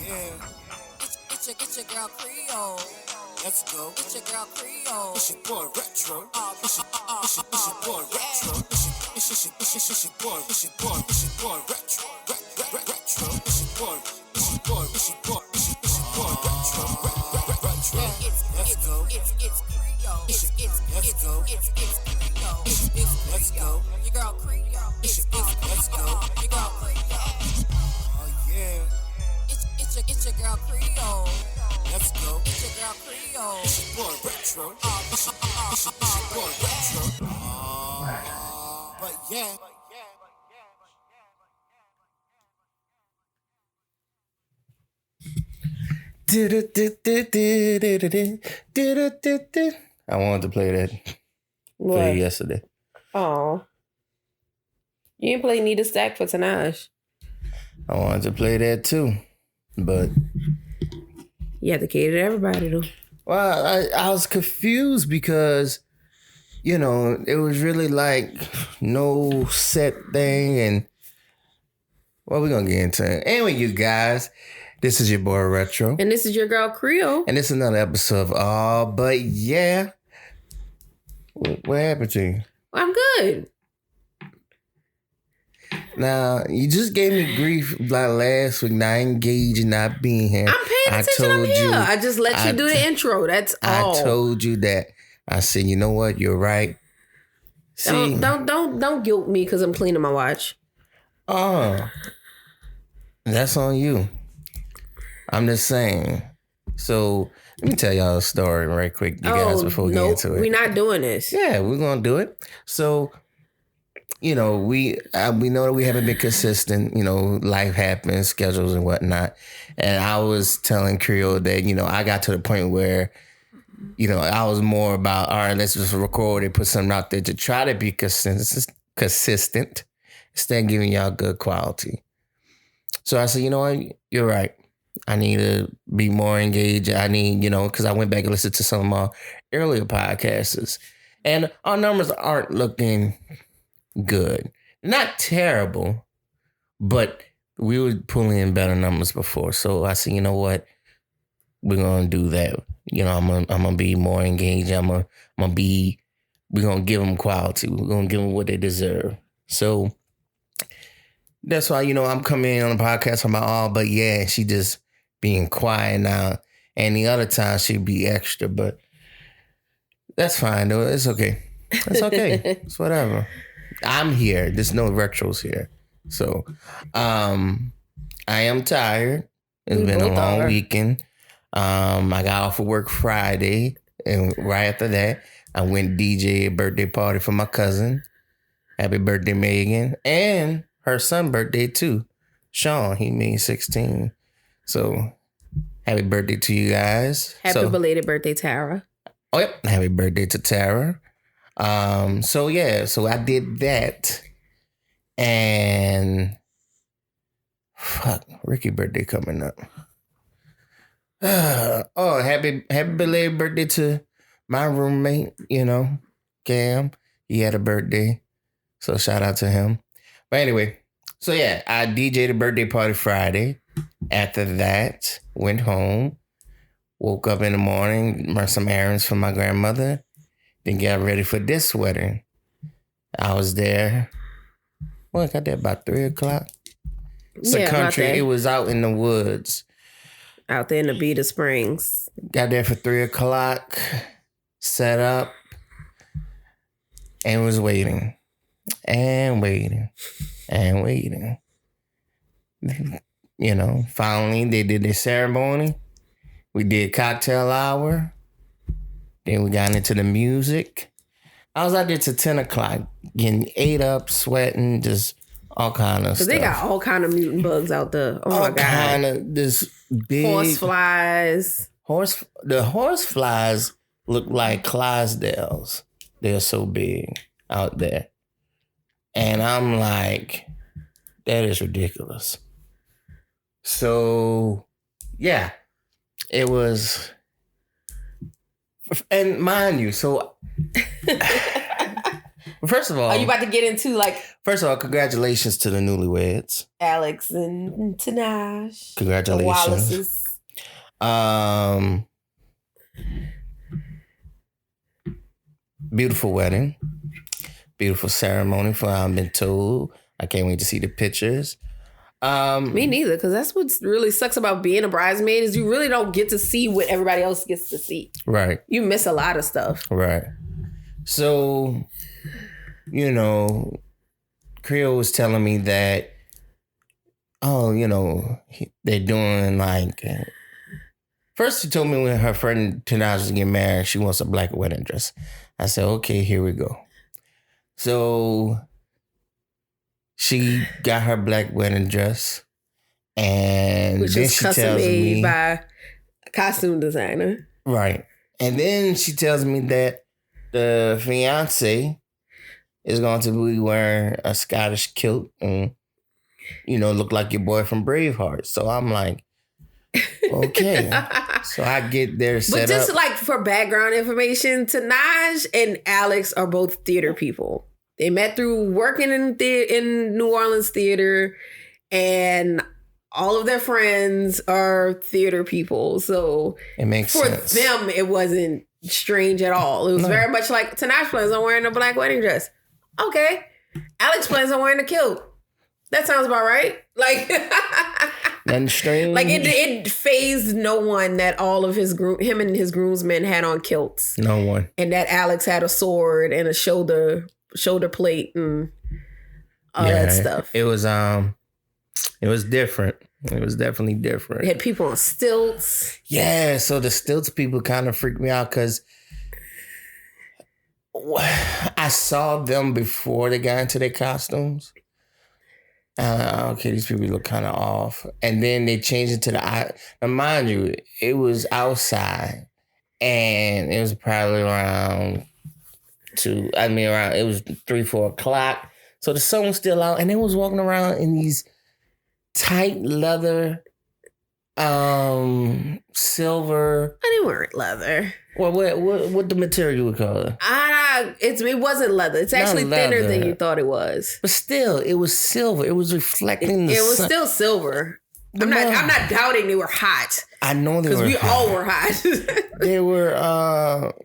It's your girl Creole. Let's go. It's your girl Creole. It's your boy Retro. It's your boy Retro. It's your boy Retro. Retro. It's your boy Retro. Let's go. It's Creole. Let's go. It's Creole. Let's go. Your girl Creole. Let's go. Your girl Creole. Oh yeah. It's your girl Creole. Let's go. It's your girl Creole. It's your boy Retro. It's your boy Retro. But yeah. I wanted to play that for you yesterday. Oh. You didn't play Need a Stack for Tinashe. I wanted to play that too. But you have to cater to everybody though. Well, I was confused because, you know, it was really like no set thing. And well, we're going to get into it. Anyway, you guys, this is your boy Retro. And this is your girl Creole. And this is another episode of But Yeah. What happened to you? I'm good. Now, you just gave me grief like last week, not engaging, not being here. I'm paying attention. I'm here. I just let you do the intro. That's all. I told you that. I said, you know what? You're right. See, don't guilt me because I'm cleaning my watch. Oh, that's on you. I'm just saying. So let me tell y'all a story right quick, you guys, before we get into it. We're not doing this. Yeah, we're gonna do it. So, you know, we know that we haven't been consistent. You know, life happens, schedules and whatnot. And I was telling Creole that, you know, I got to the point where, you know, I was more about, all right, let's just record and put something out there to try to be consistent instead of giving y'all good quality. So I said, you know what, you're right. I need to be more engaged. I need, you know, because I went back and listened to some of my earlier podcasts. And our numbers aren't looking good. Not terrible, but we were pulling in better numbers before. So I said, you know what? We're going to do that. You know, I'm gonna be more engaged. We're going to give them quality. We're going to give them what they deserve. So that's why, you know, I'm coming in on the podcast from my all, but yeah, she just being quiet now. And the other time she'd be extra, but that's fine though. It's okay. It's okay. It's whatever. I'm here. There's no retros here. So I am tired. It's been a long weekend. I got off of work Friday, and right after that, I went DJ a birthday party for my cousin. Happy birthday, Megan. And her son's birthday too. Sean, he made 16. So happy birthday to you guys. Happy belated birthday, Tara. Oh, yep. Happy birthday to Tara. So I did that. And Ricky's birthday coming up. Happy belated birthday to my roommate, you know, Cam. He had a birthday. So shout out to him. But anyway, so yeah, I DJ'd a birthday party Friday. After that, went home, woke up in the morning, run some errands for my grandmother, then got ready for this wedding. I was there. Well, I got there about 3 o'clock. It's a country. It was out in the woods. Out there in the Beta Springs. Got there for 3 o'clock, set up, and was waiting. And waiting. And waiting. You know, finally they did their ceremony. We did cocktail hour. Then we got into the music. I was out there till 10 o'clock, getting ate up, sweating, just all kind of stuff. Because they got all kind of mutant bugs out there. Oh my God. All kind of this big... horse flies. The horse flies look like Clydesdales. They're so big out there. And I'm like, that is ridiculous. So, yeah, it was, and mind you, so First of all, are you about to get into like first of all, congratulations to the newlyweds. Alex and Tinaj? Congratulations. The Wallaces. Beautiful wedding. Beautiful ceremony from what I've been told. I can't wait to see the pictures. Me neither, because that's what really sucks about being a bridesmaid is you really don't get to see what everybody else gets to see. Right. You miss a lot of stuff. Right. So, you know, Creole was telling me that, they're doing like... First, she told me when her friend Tanaj was getting married, she wants a black wedding dress. I said, okay, here we go. So she got her black wedding dress, and which then was she custom tells made me by a costume designer. Right. And then she tells me that the fiance is going to be wearing a Scottish kilt and, look like your boy from Braveheart. So I'm like, okay. So I get there set But just up. like for background information, Tinaj and Alex are both theater people. They met through working in New Orleans theater, and all of their friends are theater people. So It makes for sense. them, it wasn't strange at all. It was very much like Tinaj plans on wearing a black wedding dress. Okay. Alex plans on wearing a kilt. That sounds about right. Like, Nothing strange. like it fazed no one that all of him and his groomsmen had on kilts. No one. And that Alex had a sword and a shoulder plate and all that stuff. It was different. It was definitely different. It had people on stilts. Yeah, so the stilts people kind of freaked me out because I saw them before they got into their costumes. Okay, these people look kind of off. And then they changed it to now mind you, it was outside and it was probably around it was 3-4 o'clock. So the sun was still out and they was walking around in these tight leather, silver. I didn't wear it leather. Well, what the material would call it? It wasn't leather. It's actually thinner than leather. you thought it was. But still, it was silver. It was reflecting the sun. It was still silver. I'm not doubting they were hot. I know they were because we hot. all were hot.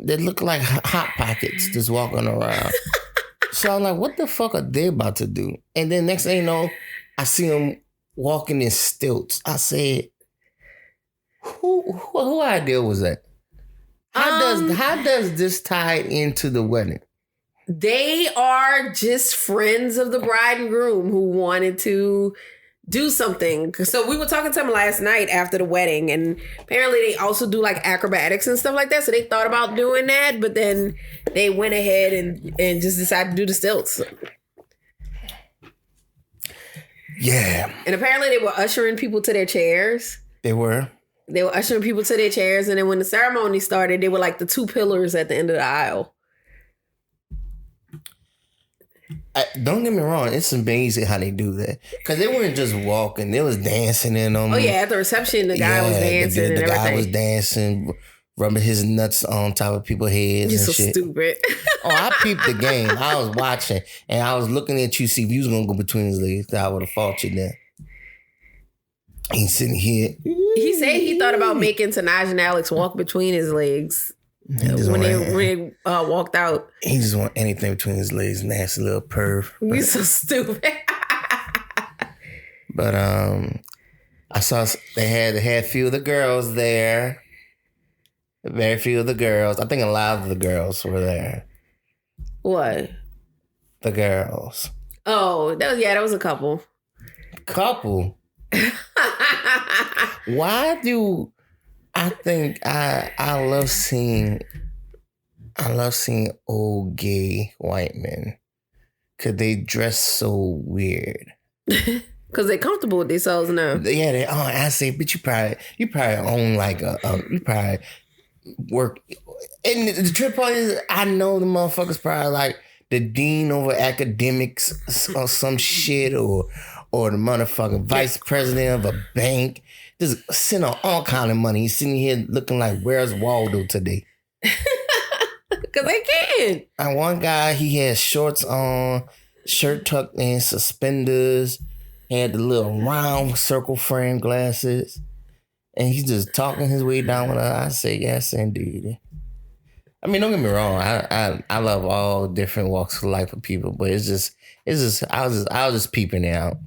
They looked like hot pockets just walking around. So I'm like, what the fuck are they about to do? And then next thing you know, I see them walking in stilts. I said, who idea was that? How does this tie into the wedding? They are just friends of the bride and groom who wanted to do something. So we were talking to them last night after the wedding, and apparently they also do like acrobatics and stuff like that. So they thought about doing that, but then they went ahead and just decided to do the stilts. Yeah. And apparently they were ushering people to their chairs. They were ushering people to their chairs, and then when the ceremony started, they were like the two pillars at the end of the aisle. Don't get me wrong, it's amazing how they do that. Because they weren't just walking, they was dancing in them. Oh yeah, at the reception, the guy was dancing and everything. The guy was dancing, rubbing his nuts on top of people's heads. You're and so shit. stupid. I peeped the game. I was watching, and I was looking at you, see if you was going to go between his legs. I would have fought you there. He's sitting here. He said he thought about making Tinaj and Alex walk between his legs when they walked out. He just want anything between his legs. Nasty little perv. You're so stupid. But I saw they had a few of the girls there. Very few of the girls. I think a lot of the girls were there. What? The girls. Oh, that was a couple. Couple? Why do I think I love seeing old gay white men? Cause they dress so weird. Cause they're comfortable with themselves now. Yeah, I say, but you probably own like you probably work. And the trip part is, I know the motherfuckers probably like the dean over academics or some shit, or the motherfucking vice president of a bank. Just sitting on all kind of money. He's sitting here looking like, where's Waldo today? Because they can. And one guy, he had shorts on, shirt tucked in, suspenders, had the little round circle frame glasses, and he's just talking his way down with her. I say, yes, indeed. I mean, don't get me wrong. I love all different walks of life of people, but it's just I was just peeping it out.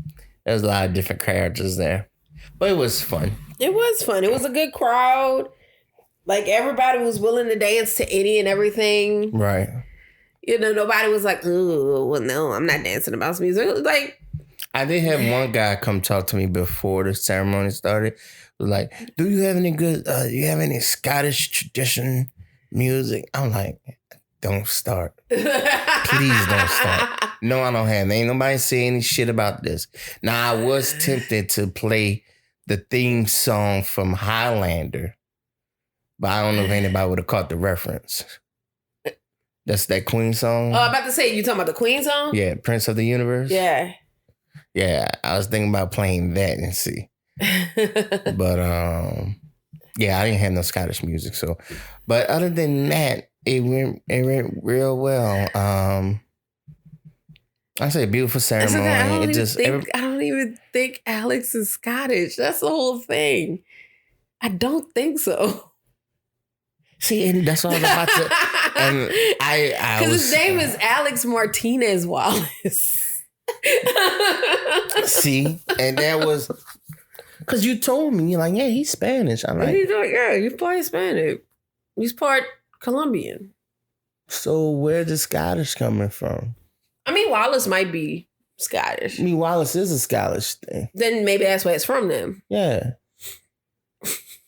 There's a lot of different characters there, but it was fun. It was fun. It was a good crowd. Like, everybody was willing to dance to any and everything. Right. You know, nobody was like, oh, well, no, I'm not dancing to bounce music. It was like, I did have one guy come talk to me before the ceremony started. Was like, do you have any good, Scottish tradition music? I'm like, don't start. Please don't start. No, I don't have. Ain't nobody say any shit about this. Now, I was tempted to play the theme song from Highlander, but I don't know if anybody would have caught the reference. That's that Queen song. Oh, I'm about to say, you talking about the Queen song? Yeah, Prince of the Universe. Yeah. Yeah, I was thinking about playing that and see. But yeah, I didn't have no Scottish music, so. But other than that, it went real well. I say beautiful ceremony. Okay, I don't even think Alex is Scottish. That's the whole thing. I don't think so. See, and that's what I was about to. And I because his name is Alex Martinez Wallace. See, and that was because you told me, you're like, yeah, he's Spanish. I'm like, he's part Hispanic. He's part Colombian. So where's the Scottish coming from? I mean, Wallace might be Scottish. I mean, Wallace is a Scottish thing. Then maybe that's where it's from then. Yeah.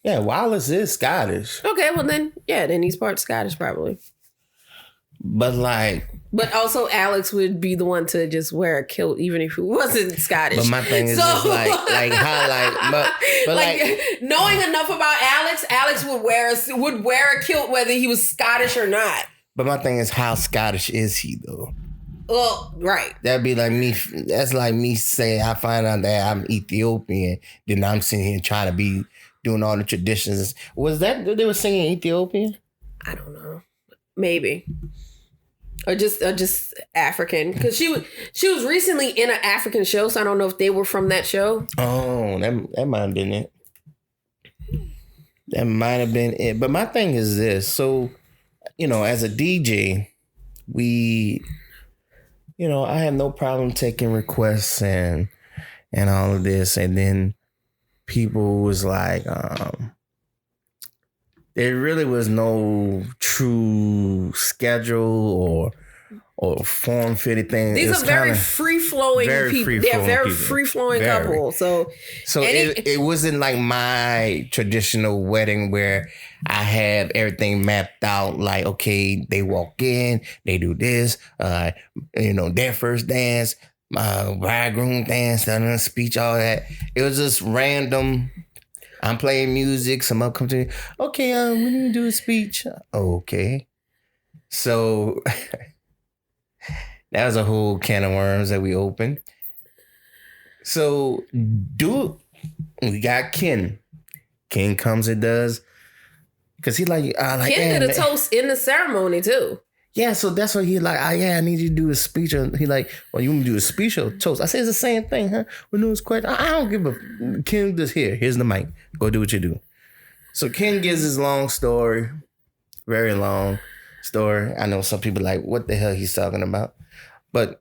Yeah, Wallace is Scottish. Okay, well then he's part Scottish probably. But also Alex would be the one to just wear a kilt even if he wasn't Scottish. But my thing is just but knowing enough about Alex would wear a kilt whether he was Scottish or not. But my thing is, how Scottish is he though? Well, right. That'd be like me. That's like me saying I find out that I'm Ethiopian, then I'm sitting here trying to be doing all the traditions. Was that they were singing Ethiopian? I don't know. Maybe. Or just African. Because she was recently in an African show, so I don't know if they were from that show. Oh, that might have been it. That might have been it. But my thing is this. So, as a DJ, I have no problem taking requests and all of this. And then people was like, there really was no true schedule or form-fitted thing. These are very free-flowing people. They're very free-flowing couple. So it wasn't like my traditional wedding where I have everything mapped out. Like, okay, they walk in, they do this, their first dance, bridegroom dance, speech, all that. It was just random. I'm playing music. Someone comes to me. Okay, we need to do a speech. Okay. So that was a whole can of worms that we opened. So we got Ken. Ken comes and does. Because he Ken did a toast in the ceremony too. Yeah, so that's what he I need you to do a speech. He you want me to do a speech or toast? I say it's the same thing, huh? We know it's question. I don't give a... Ken just here's the mic. Go do what you do. So Ken gives his long story, very long story. I know some people what the hell he's talking about. But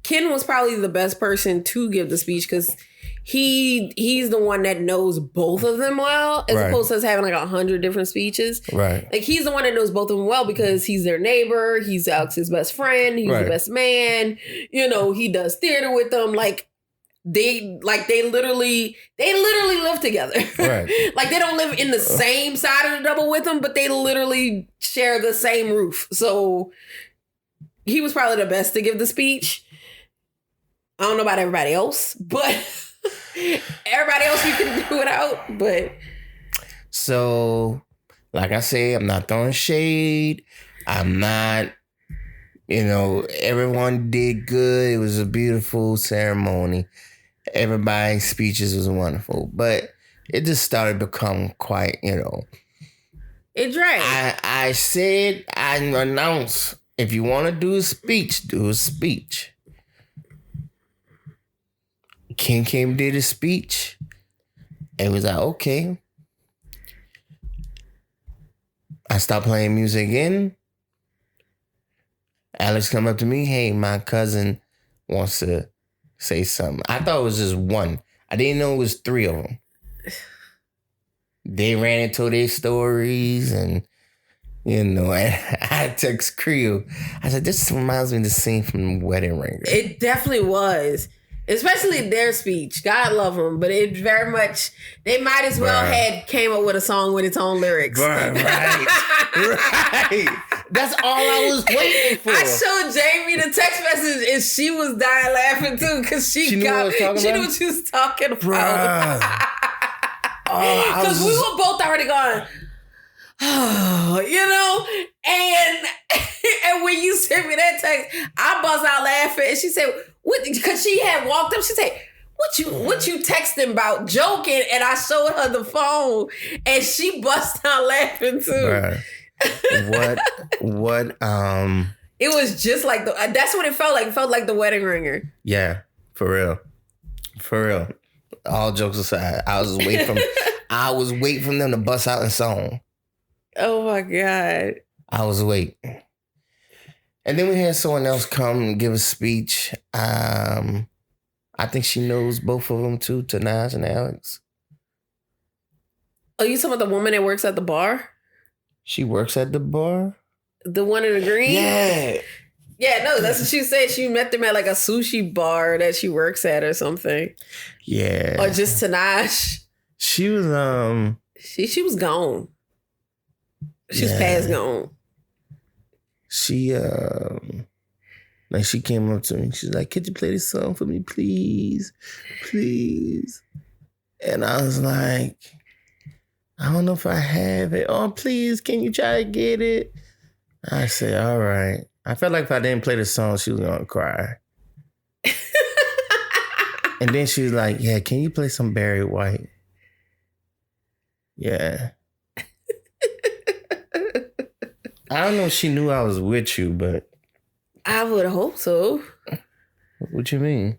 Ken was probably the best person to give the speech because he's the one that knows both of them well, as opposed to us having 100 different speeches. Right. He's the one that knows both of them well because he's their neighbor. He's Alex's best friend. He's the best man. He does theater with them. They literally live together. Right. They don't live in the same side of the double with them, but they literally share the same roof. So he was probably the best to give the speech. I don't know about everybody else, but everybody else you can do without. But so, like I say, I'm not throwing shade. I'm not, everyone did good. It was a beautiful ceremony. Everybody's speeches was wonderful, but it just started to become quite, It It dragged. I said, I announced, if you want to do a speech, do a speech. King came, did a speech, and was like, okay. I stopped playing music again. Alex come up to me, hey, my cousin wants to say something. I thought it was just one. I didn't know it was three of them. They ran into their stories and, and I text Creo. I said, this reminds me of the scene from Wedding Ringer. It definitely was. Especially their speech. God love them. But it very much, they might as well had came up with a song with its own lyrics. Right. That's all I was waiting for. I showed Jamie the text message and she was dying laughing too because she knew what she was talking about. Because we were both already going, oh, and when you sent me that text, I bust out laughing and she said, what? Because she had walked up, she said, what you texting about, joking, and I showed her the phone and she bust out laughing too. Bruh. What it was just like that's what it felt like. It felt like the Wedding Ringer. Yeah, for real. All jokes aside, I was waiting for them to bust out a song. Oh my God. I was waiting. And then we had someone else come and give a speech. I think she knows both of them too, Tanaj and Alex. Oh, you talking about the woman that works at the bar? She works at the bar? The one in the green? Yeah. Yeah, no, that's what she said. She met them at like a sushi bar that she works at or something. Yeah. Or just Tanaj. She was She was gone. She was past gone. She she came up to me. She's like, could you play this song for me, please? Please. And I was like, I don't know if I have it. Oh, please, can you try to get it? I said, all right. I felt like if I didn't play the song, she was gonna cry. And then she was like, yeah, can you play some Barry White? Yeah. I don't know if she knew I was with you, but I would hope so. What you mean?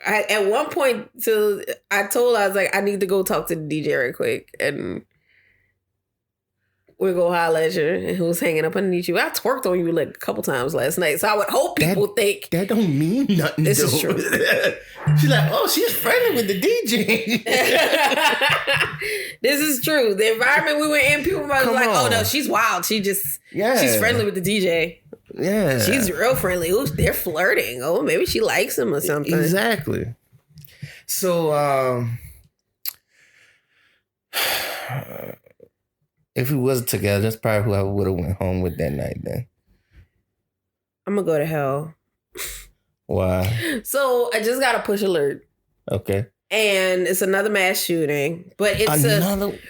At one point, I told her, I was like, I need to go talk to the DJ real quick. And we'll go holler at you. And who was hanging up underneath you. I twerked on you like a couple times last night. So I would hope people think. That don't mean nothing. This is true. She's like, oh, she's friendly with the DJ. This is true. The environment we were in, people might be like, oh no, she's wild. She's friendly with the DJ. Yeah. She's real friendly. Ooh, they're flirting. Oh, maybe she likes him or something. Exactly. So, if we wasn't together, that's probably who I would have went home with that night then. I'm going to go to hell. Why? So, I just got a push alert. Okay. And it's another mass shooting. But it's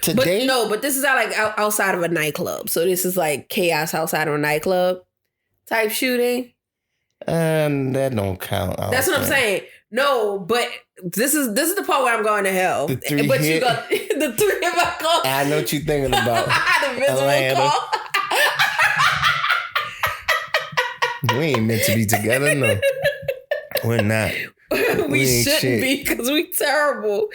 today? But this is outside of a nightclub. So, this is like chaos outside of a nightclub type shooting. That don't count. That's what I'm saying. No, but this is the part where I'm going to hell. The three but hit. You got the 3 hit my call. I know what you're thinking about. The visible Atlanta. call. We ain't meant to be together, no. We're not. We shouldn't be because we terrible.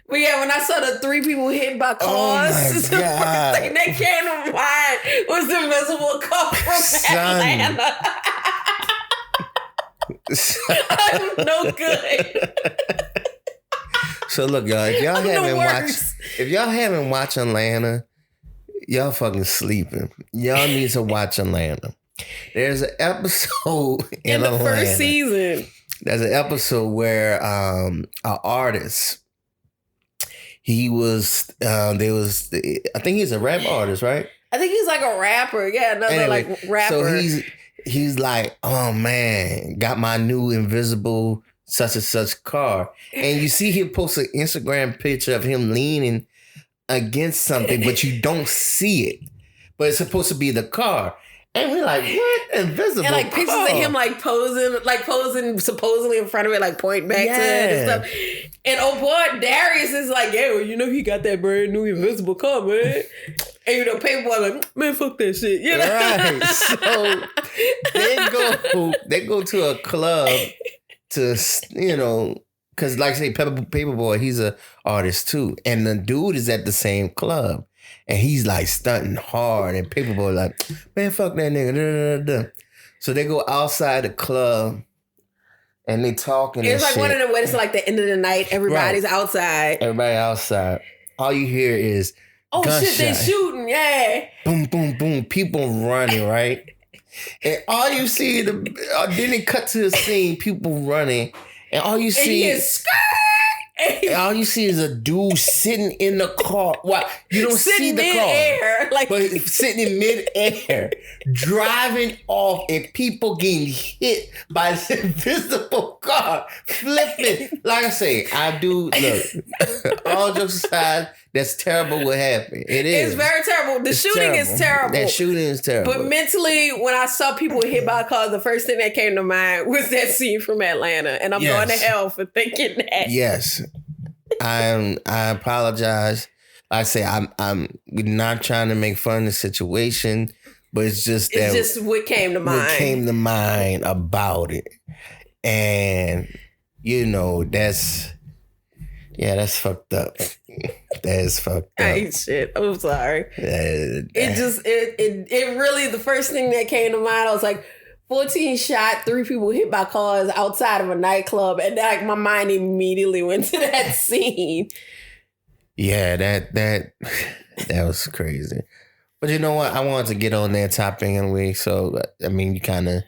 But yeah, when I saw the 3 people hit by cars, the first thing that came to mind was the visible call from Atlanta. I'm no good. So look, y'all, if y'all haven't watched Atlanta, y'all fucking sleeping. Y'all need to watch Atlanta. There's an episode in the Atlanta. First season. There's an episode where an artist, I think he's a rap artist, right? I think he's like a rapper. Yeah, another rapper. So he's like, oh man, got my new invisible such and such car. And you see him post an Instagram picture of him leaning against something, but you don't see it. But it's supposed to be the car. And we're like, what? Invisible and like pictures of him posing supposedly in front of it, like pointing back to it and stuff. And oh boy, Darius is like, yeah, well, he got that brand new invisible car, man. And Paperboy like, man, fuck that shit. You know? Right. So they go to a club to, because like I say, Paperboy, he's an artist too. And the dude is at the same club. And he's like stunting hard. And Paperboy like, man, fuck that nigga. Da, da, da. So they go outside the club and they talking. It's like one of them when it's like the end of the night. Everybody's outside. Everybody outside. All you hear is, oh gunshot. Shit, they shooting. Yeah. Boom, boom, boom. People running, right? And all you see, then it cut to the scene, people running. And all you see is all you see is a dude sitting in the car. What? You don't see the car. But sitting in midair, driving off, and people getting hit by this invisible car, flipping. Like I say, I do, look, all jokes aside, that's terrible what happened. It is. It's very terrible. The shooting is terrible. That shooting is terrible. But mentally, when I saw people hit by cars, the first thing that came to mind was that scene from Atlanta. And I'm going to hell for thinking that. Yes. I apologize. Like I say, we're not trying to make fun of the situation, but it's just that. It's just what came to mind. What came to mind about it. And, that's fucked up. That is fucked up. Ain't shit. I'm sorry. It really, the first thing that came to mind, I was like, 14 shot, 3 people hit by cars outside of a nightclub. And like my mind immediately went to that scene. Yeah, that was crazy. But you know what? I wanted to get on that topic anyway. So, I mean, you kind of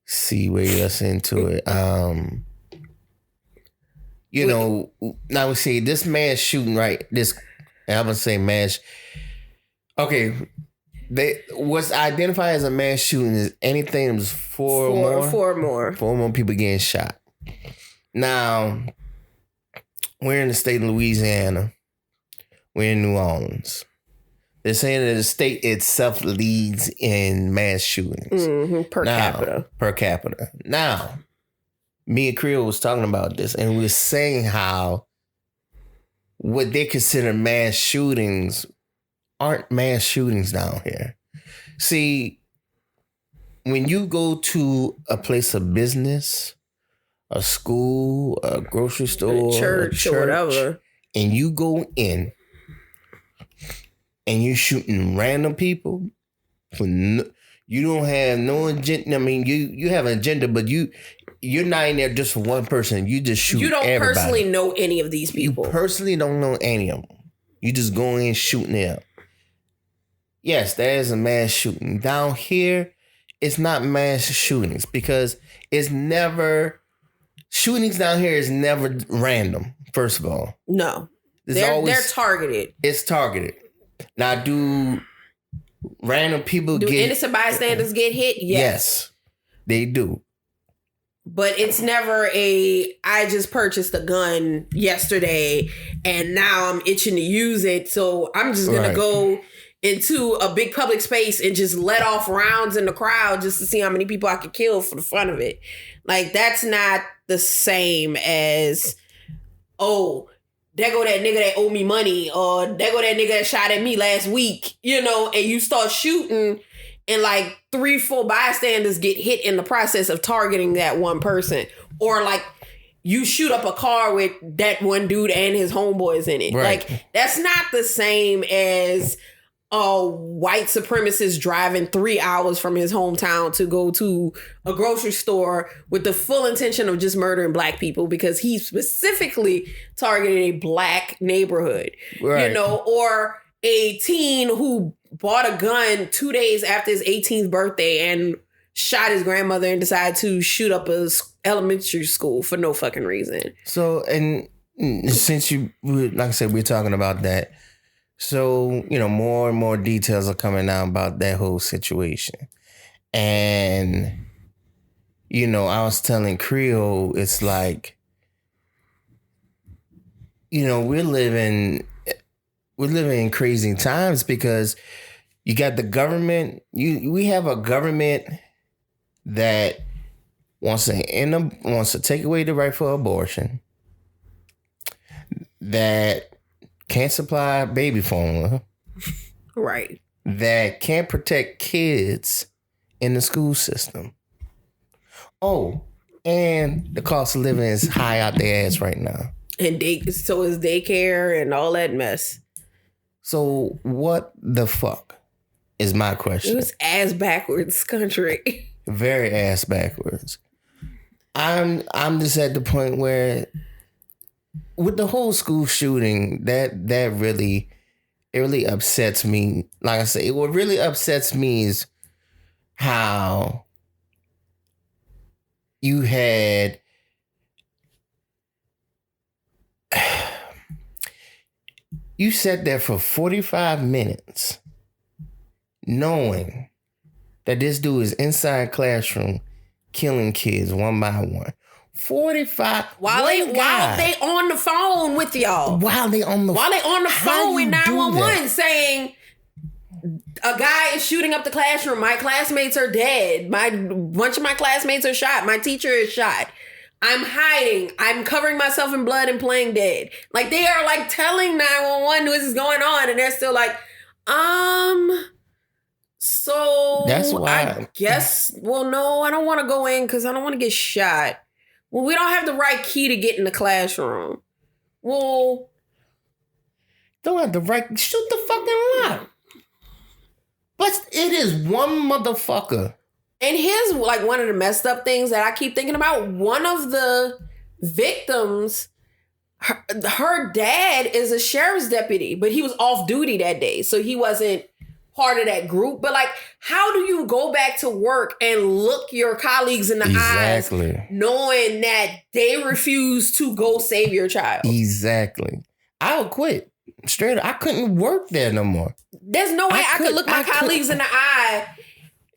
see where you're into it. Now we see this man shooting right. I'm going to say man. Okay. What's identified as a mass shooting is anything that was four more people getting shot. Now, we're in the state of Louisiana. We're in New Orleans. They're saying that the state itself leads in mass shootings. Per capita. Now, me and Creole was talking about this, and we were saying how what they consider mass shootings aren't mass shootings down here. See, when you go to a place of business, a school, a grocery store, a church or whatever, and you go in and you're shooting random people, you don't have no agenda. I mean, you have an agenda, but you're not in there just for one person. You just shoot everybody. You don't personally know any of these people. You personally don't know any of them. You just go in shooting them. Yes, there is a mass shooting. Down here, it's not mass shootings because shootings down here is never random, first of all. No. They're targeted. It's targeted. Now, do random people do innocent bystanders get hit? Yes, they do. But it's never I just purchased a gun yesterday and now I'm itching to use it. So I'm just going to go into a big public space and just let off rounds in the crowd just to see how many people I could kill for the fun of it. Like, that's not the same as, there go that nigga that owe me money, or there go that nigga that shot at me last week, and you start shooting and like 3-4 bystanders get hit in the process of targeting that one person. Or like you shoot up a car with that one dude and his homeboys in it. Right. Like, that's not the same as a white supremacist driving 3 hours from his hometown to go to a grocery store with the full intention of just murdering black people because he specifically targeted a black neighborhood, right. Or a teen who bought a gun 2 days after his 18th birthday and shot his grandmother and decided to shoot up a elementary school for no fucking reason. So, and since like I said, we're talking about that. So, more and more details are coming out about that whole situation. And, I was telling Creole, it's like, we're living in crazy times because you got the government. We have a government that wants to take away the right for abortion, that can't supply baby formula, Right. that can't protect kids in the school system. Oh, and the cost of living is high out their ass right now. And so is daycare and all that mess. So what the fuck is my question? It was ass backwards country. Very ass backwards. I'm just at the point where with the whole school shooting, that really upsets me. Like I say, what really upsets me is how you had you sat there for 45 minutes knowing that this dude is inside classroom killing kids one by one. 45 while they on the phone with y'all. While they on the phone with 911 saying a guy is shooting up the classroom. My classmates are dead. Bunch of my classmates are shot. My teacher is shot. I'm hiding. I'm covering myself in blood and playing dead. Like, they are like telling 911 this is going on, and they're still like, so that's why I guess, well, no, I don't want to go in because I don't want to get shot. Well, we don't have the right key to get in the classroom. Well, don't have the right, shoot the fucking lock. But it is one motherfucker. And here's like one of the messed up things that I keep thinking about. One of the victims, her dad is a sheriff's deputy, but he was off duty that day. So he wasn't part of that group. But like, how do you go back to work and look your colleagues in the eyes knowing that they refuse to go save your child? Exactly. I would quit. Straight up. I couldn't work there no more. There's no way I could look my colleagues in the eye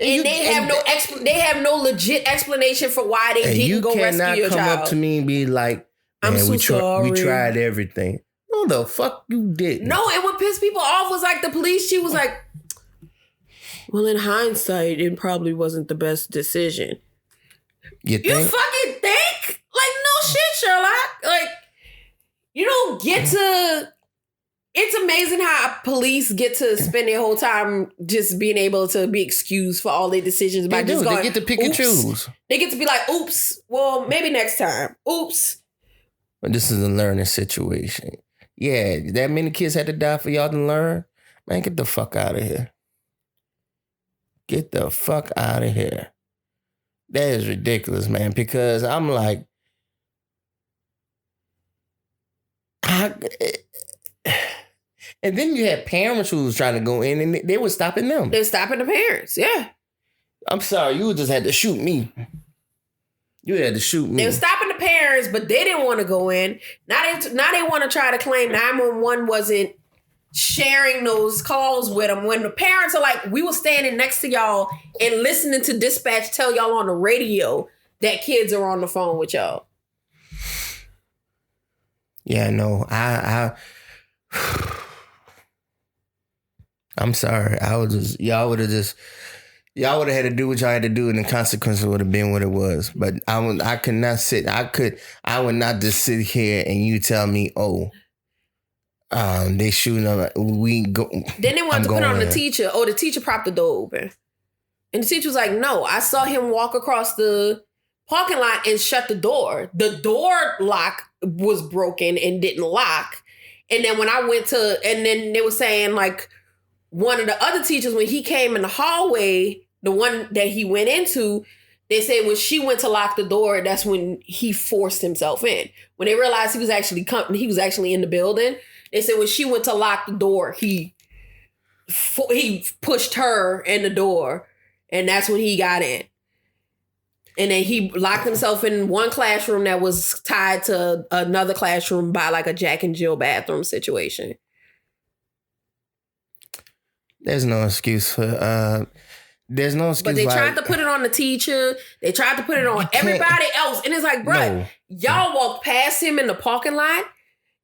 and they have no legit explanation for why they didn't go rescue your child. You cannot come up to me and be like, I'm so sorry. We tried everything. No, the fuck you didn't. No, and what pissed people off was like the police chief was like, well, in hindsight, it probably wasn't the best decision. You think? You fucking think? Like, no shit, Sherlock. Like, you don't get to... It's amazing how police get to spend their whole time just being able to be excused for all their decisions by just going, they get to pick and choose. They get to be like, oops, well, maybe next time. Oops. But this is a learning situation. Yeah, that many kids had to die for y'all to learn? Man, get the fuck out of here. Get the fuck out of here. That is ridiculous, man, because I'm like, and then you had parents who was trying to go in and they were stopping them. They're stopping the parents, yeah. I'm sorry, you just had to shoot me. You had to shoot me. They were stopping the parents, but they didn't want to go in. Now they want to try to claim 911 wasn't sharing those calls with them when the parents are like, we were standing next to y'all and listening to dispatch tell y'all on the radio that kids are on the phone with y'all. Yeah, no, I'm sorry. Y'all would have had to do what y'all had to do, and the consequences would have been what it was. But I would not just sit here and you tell me, they shooting up. We go. Then they wanted to put on the teacher. Oh, the teacher propped the door open, and the teacher was like, "No, I saw him walk across the parking lot and shut the door. The door lock was broken and didn't lock." And then when I went to, and then they were saying like, one of the other teachers, when he came in the hallway, the one that he went into, they said when she went to lock the door, that's when he forced himself in. When they realized he was actually in the building, they said when she went to lock the door, he pushed her in the door, and that's when he got in. And then he locked himself in one classroom that was tied to another classroom by like a Jack and Jill bathroom situation. There's no excuse for But they tried to put it on the teacher. They tried to put it on everybody else. And it's like, bro, y'all walked past him in the parking lot.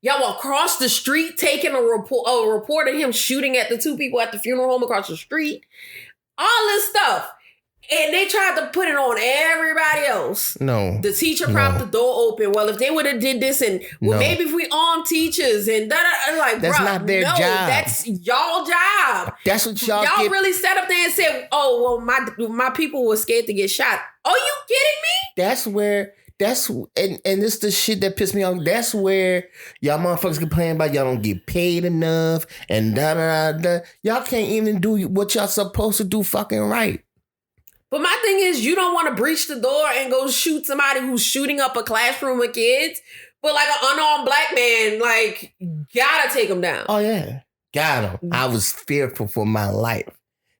Y'all walked across the street taking a report of him shooting at the two people at the funeral home across the street. All this stuff. And they tried to put it on everybody else. No. The teacher propped the door open. Well, if they would have did this and maybe if we arm teachers and like, that's not their job. That's y'all job. That's what y'all really sat up there and said, "Oh, well, my people were scared to get shot." Are you kidding me? That's where. And this the shit that pissed me off. That's where y'all motherfuckers complain about y'all don't get paid enough and da da da. Y'all can't even do what y'all supposed to do fucking right. But my thing is, you don't want to breach the door and go shoot somebody who's shooting up a classroom of kids. But like an unarmed black man, like, gotta take him down. Oh yeah, got him. I was fearful for my life.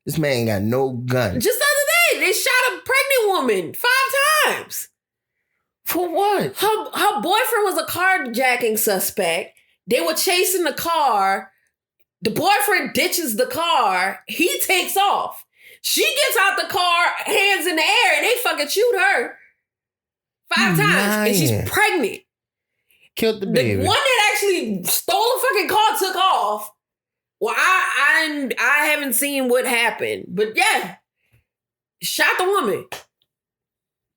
This man ain't got no gun. Just the other day, they shot a pregnant woman 5 times. For what? Her boyfriend was a carjacking suspect. They were chasing the car. The boyfriend ditches the car. He takes off. She gets out the car, hands in the air, and they fucking shoot her 5 times. And she's pregnant. Killed the baby. The one that actually stole a fucking car took off. Well, I haven't seen what happened. But yeah, shot the woman.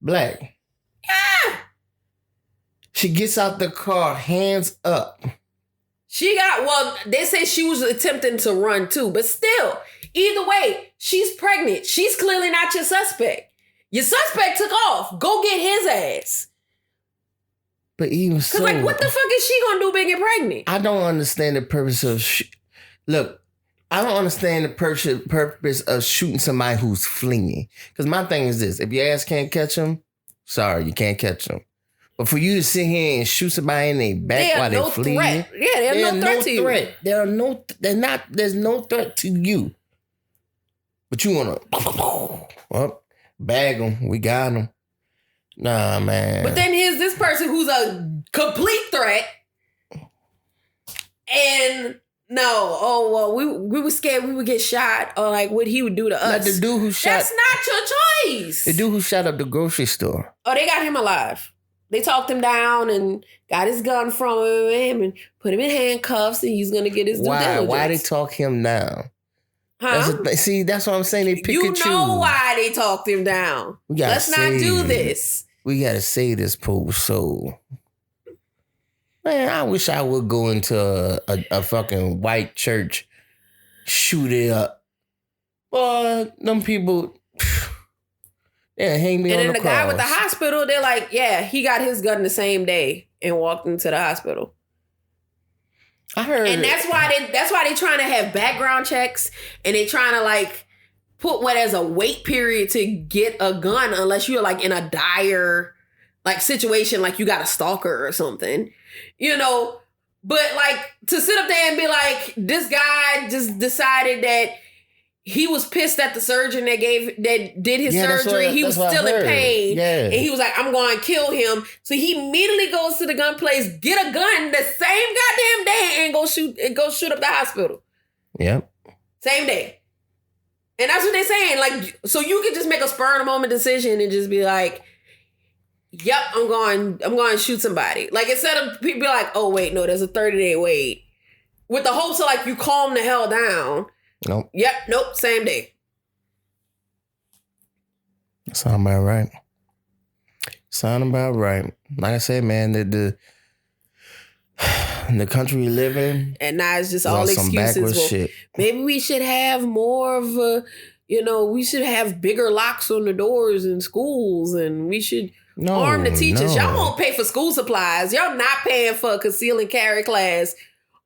Black. Yeah. She gets out the car, hands up. They say she was attempting to run too, but still, either way, she's pregnant. She's clearly not your suspect. Your suspect took off. Go get his ass. But even so, like, what the fuck is she gonna do being pregnant? I don't understand the purpose of. Look, I don't understand the purpose of shooting somebody who's fleeing. Because my thing is this: if your ass can't catch them, sorry, you can't catch them. But for you to sit here and shoot somebody in their back while they're fleeing, yeah, there's no threat to you. There's no threat to you. But you wanna, bag them. We got them. Nah, man. But then here's this person who's a complete threat, and we were scared we would get shot or like what he would do to us. Like the dude who shot. That's not your choice. The dude who shot up the grocery store. Oh, they got him alive. They talked him down and got his gun from him and put him in handcuffs and he's going to get his due diligence. Why they talk him down? Huh? See, that's what I'm saying. They pick and choose. You know why they talked him down. Let's not do this. We got to say this, poor soul. Man, I wish I would go into a fucking white church, shoot it up. But them people... Yeah, hang me on the cross. And then the guy with the hospital, they're like, yeah, he got his gun the same day and walked into the hospital. I heard, and that's why they trying to have background checks and they trying to like put what as a wait period to get a gun unless you're like in a dire like situation, like you got a stalker or something, you know. But like to sit up there and be like, this guy just decided that. He was pissed at the surgeon that did his surgery. He was still in pain. Yeah. And he was like, I'm going to kill him. So he immediately goes to the gun place, get a gun the same goddamn day and go shoot up the hospital. Yep. Same day. And that's what they're saying. Like, so you could just make a spur of the moment decision and just be like, yep, I'm going to shoot somebody. Like instead of people be like, oh wait, no, there's a 30-day wait. With the hopes of like you calm the hell down. Nope. Yep. Nope. Same day. Sound about right. Like I said, man, the country we live in. And now it's just all excuses. Well, maybe we should have more of a, we should have bigger locks on the doors in schools and we should arm the teachers. Y'all won't pay for school supplies. Y'all not paying for a conceal and carry class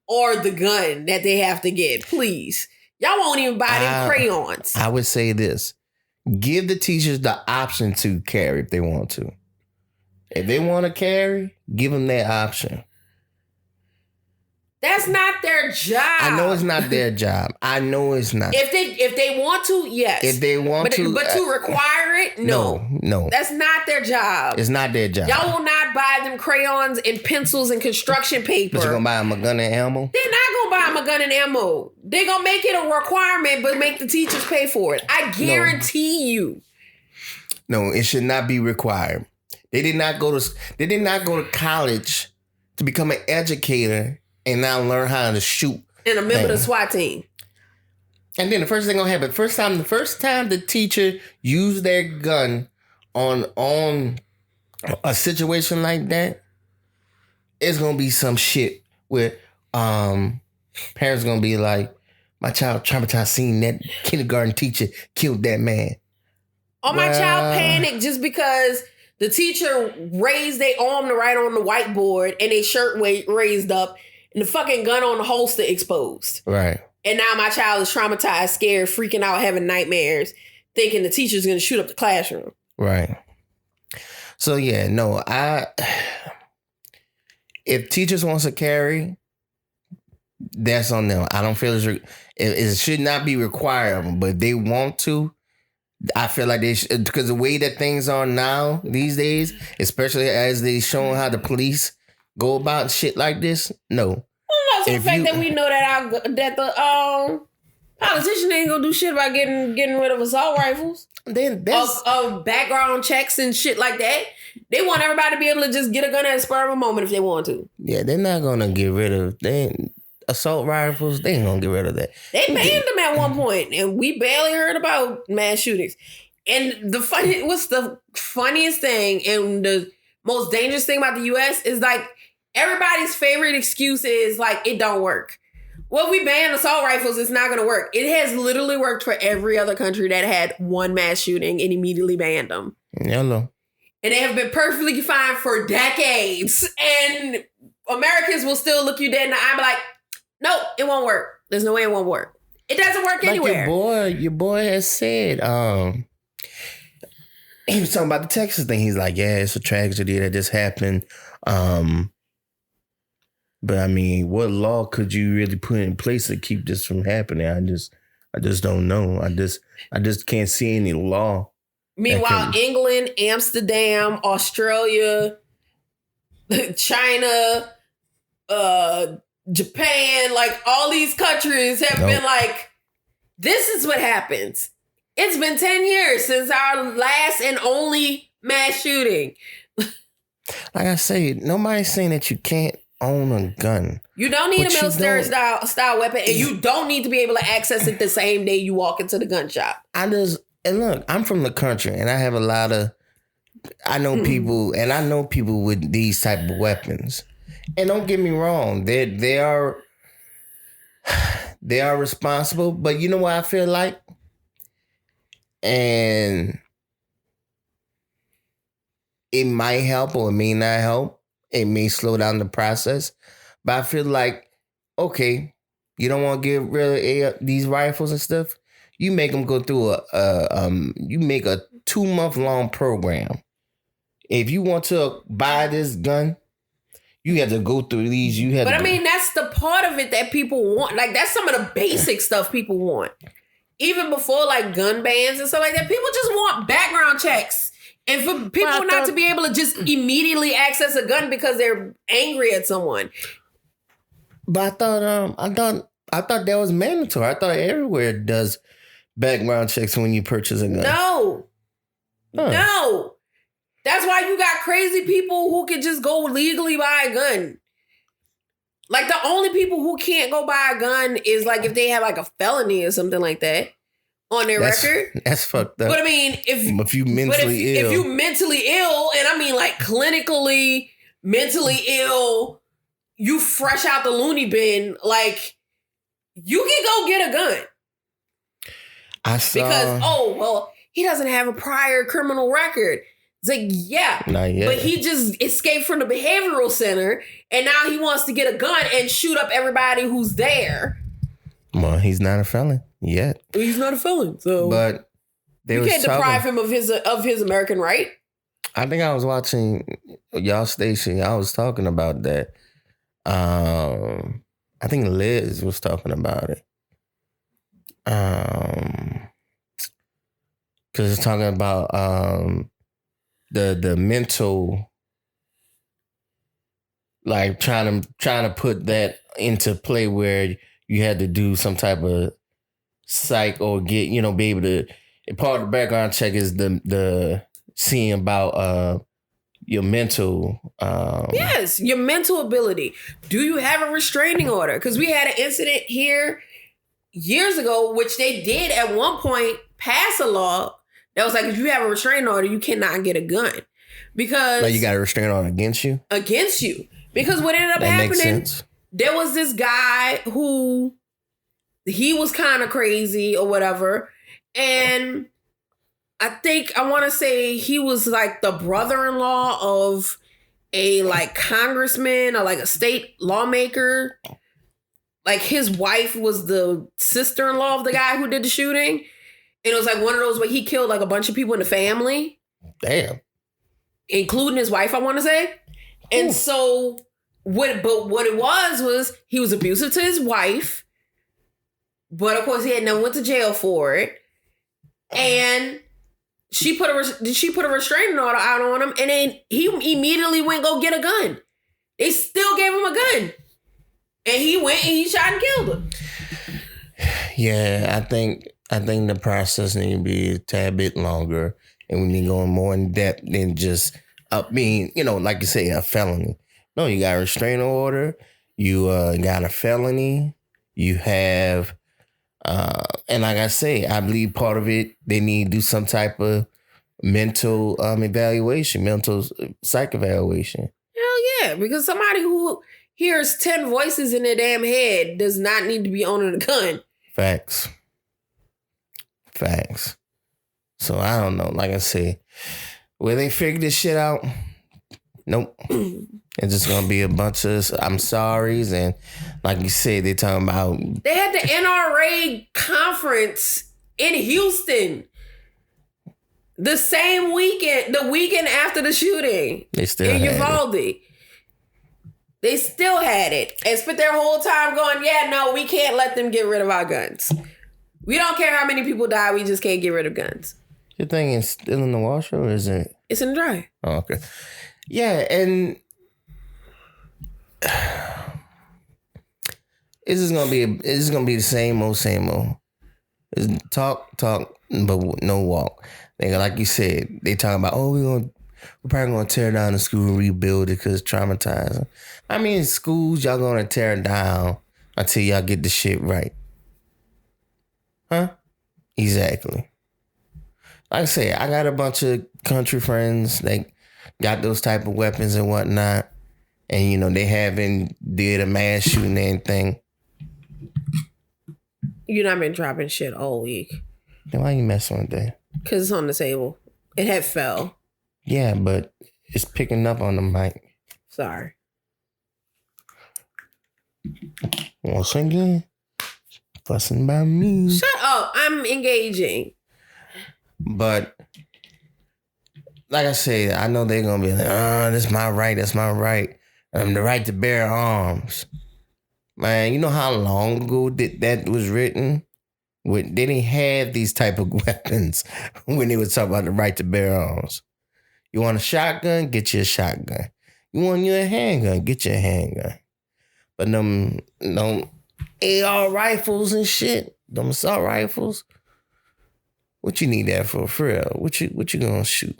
or the gun that they have to get. Please. Y'all won't even buy them crayons. I would say this. Give the teachers the option to carry if they want to. If they want to carry, give them that option. That's not their job. I know it's not their job. I know it's not. If they want to, yes. If they want but to require it, no. That's not their job. It's not their job. Y'all will not buy them crayons and pencils and construction paper. But you're going to buy them a gun and ammo? They're not going to buy them a gun and ammo. They're going to make it a requirement, but make the teachers pay for it. I guarantee you. No, it should not be required. They did not go to college to become an educator and now learn how to shoot. And a member of the SWAT team. And then the first thing gonna happen, the first time the teacher used their gun on a situation like that, it's gonna be some shit where parents gonna be like, my child traumatized seeing that kindergarten teacher killed that man. Or my child panicked just because the teacher raised their arm to write on the whiteboard and their shirt raised up and the fucking gun on the holster exposed. Right. And now my child is traumatized, scared, freaking out, having nightmares, thinking the teacher's going to shoot up the classroom. Right. So, yeah, no, if teachers wants to carry, that's on them. I don't feel it should not be required of them, but if they want to, I feel like they should, because the way that things are now these days, especially as they showing how the police go about shit like this, no. Well, no, so the fact that we know that the politician ain't gonna do shit about getting rid of assault rifles. Then that's of background checks and shit like that. They want everybody to be able to just get a gun at a spur of a moment if they want to. Yeah, they're not gonna get rid of assault rifles. They ain't gonna get rid of that. They banned them at one point, and we barely heard about mass shootings. And what's the funniest thing and the most dangerous thing about the U.S. is like everybody's favorite excuse is like it don't work. Well, we banned assault rifles, it's not gonna work. It has literally worked for every other country that had one mass shooting and immediately banned them. Hello. And they have been perfectly fine for decades. And Americans will still look you dead in the eye and be like, no, it won't work. There's no way it won't work. It doesn't work anywhere. Your boy has said, he was talking about the Texas thing. He's like, yeah, it's a tragedy that just happened. But I mean, what law could you really put in place to keep this from happening? I just don't know. I just can't see any law. Meanwhile, England, Amsterdam, Australia, China, Japan, like all these countries have been like, this is what happens. It's been 10 years since our last and only mass shooting. Like I say, nobody's saying that you can't own a gun. You don't need a military style weapon, and you don't need to be able to access it the same day you walk into the gun shop. And look, I'm from the country, and I have I know people with these type of weapons. And don't get me wrong, they are responsible, but you know what I feel like? And it might help or it may not help. It may slow down the process. But I feel like, okay, you don't want to get rid of these rifles and stuff. You make them go through you make a 2-month-long program. If you want to buy this gun, you have to go through these. But I mean, that's the part of it that people want. Like, that's some of the basic stuff people want. Even before, like, gun bans and stuff like that, people just want background checks. And for people not to be able to just immediately access a gun because they're angry at someone. But I thought that was mandatory. I thought everywhere does background checks when you purchase a gun. No. That's why you got crazy people who can just go legally buy a gun. Like, the only people who can't go buy a gun is, like, if they have, like, a felony or something like that on their record. That's fucked up. But, I mean, if you mentally ill. If you mentally ill, and I mean, like, clinically mentally ill, you fresh out the loony bin, like, you can go get a gun. Because, he doesn't have a prior criminal record. It's like, yeah, not yet. But he just escaped from the behavioral center, and now he wants to get a gun and shoot up everybody who's there. Well, he's not a felon yet. He's not a felon, so but you can't deprive him of his American right. I think I was watching y'all station. Y'all was talking about that. I think Liz was talking about it. Because it's talking about the mental, like trying to put that into play where you had to do some type of psych or get, be able to, part of the background check is the seeing about your mental yes, your mental ability. Do you have a restraining order? Because we had an incident here years ago, which they did at one point, pass a law that was like, if you have a restraining order, you cannot get a gun. Because Like you got a restraining order against you? Against you. Because what ended up That makes happening, sense. there was this guy who, he was kind of crazy or whatever. And I want to say he was like the brother-in-law of a like congressman or like a state lawmaker. Like his wife was the sister-in-law of the guy who did the shooting. And it was like one of those where he killed like a bunch of people in the family. Damn. Including his wife, I want to say. And Ooh. so what it was he was abusive to his wife. But of course he had never went to jail for it. And she put a restraining order out on him, and then he immediately went go get a gun. They still gave him a gun. And he went and he shot and killed him. Yeah, I think the process needs to be a tad bit longer, and we need to go more in depth than just being, like you say, a felony. No, you got a restraining order, you got a felony, you have, and like I say, I believe part of it they need to do some type of mental evaluation, mental psych evaluation. Hell yeah, because somebody who hears 10 voices in their damn head does not need to be owning a gun. Facts. So I don't know. Like I said, will they figure this shit out? Nope. It's just gonna be a bunch of I'm sorry's, and like you said, they're talking about they had the NRA conference in Houston the same weekend, the weekend after the shooting. They still in had Uvalde. it. They still had it and spent their whole time going, yeah, no, we can't let them get rid of our guns. We don't care how many people die, we just can't get rid of guns. Your thing is still in the washer, or is it? It's in the dryer. Oh, okay. Yeah, and it's gonna be the same old. It's talk, but no walk. Like you said, they talking about, we're probably gonna tear down the school and rebuild it because it's traumatizing. I mean, schools y'all gonna tear down until y'all get the shit right. Huh? Exactly. Like I say, I got a bunch of country friends that got those type of weapons and whatnot. And, they haven't did a mass shooting or anything. You not been dropping shit all week. Then why you messing with that? Because it's on the table. It had fell. Yeah, but it's picking up on the mic. Sorry. Once again, fussing by me. Shut up. I'm engaging. But like I said, I know they're gonna be like, that's my right. The right to bear arms. Man, you know how long ago that was written? They didn't have these type of weapons when they would talk about the right to bear arms. You want a shotgun? Get you a shotgun. You want you a handgun? Get you a handgun. But them AR rifles and shit, them assault rifles, what you need that for real? What you gonna shoot?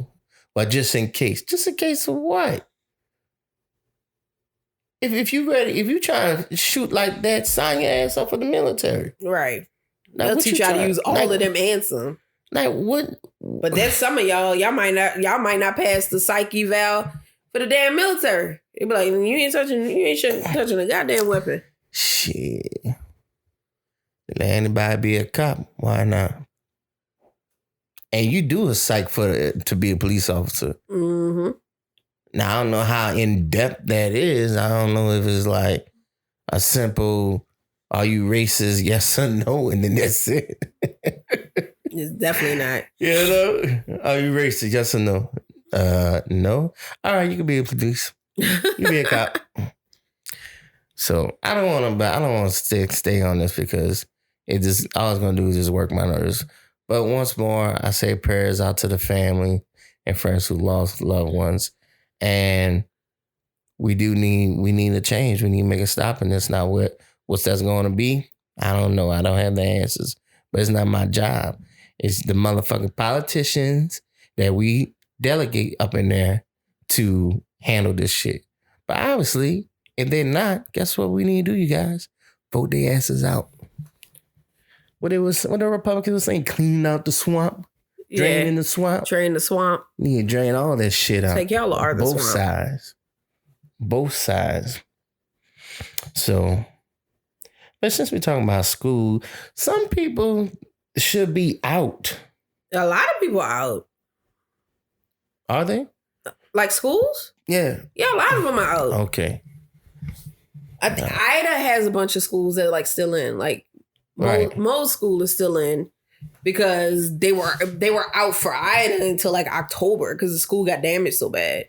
Well, just in case. Just in case of what? If you ready, if you trying to shoot like that, sign your ass up for the military. Right. Now, They'll teach y'all to use all of them and some. Like what? But then some of y'all might not pass the psych eval for the damn military. They be like, you ain't touching a goddamn weapon. Shit. Let anybody be a cop. Why not? And you do a psych to be a police officer. Mm-hmm. Now, I don't know how in-depth that is. I don't know if it's like a simple, are you racist, yes or no, and then that's it. It's definitely not. Are you racist, yes or no? No. All right, you can be a police. You be a cop. So I don't want to stay on this because all it's going to do is just work my nerves. But once more, I say prayers out to the family and friends who lost loved ones. And we need a change. We need to make a stop in this. Now what's that's going to be? I don't know. I don't have the answers. But it's not my job. It's the motherfucking politicians that we delegate up in there to handle this shit. But obviously, if they're not, guess what we need to do, you guys? Vote their asses out. what the Republicans were saying, clean out the swamp, drain in the swamp. Drain the swamp. You drain all that shit out. Like y'all are the both swamp. sides. Both sides. So, but since we're talking about school, some people should be out. A lot of people are out. Are they? Like schools? Yeah. Yeah, a lot of them are out. Okay. I think Ida has a bunch of schools that are like still in. Like most school is still in because they were out for Ida until like October because the school got damaged so bad.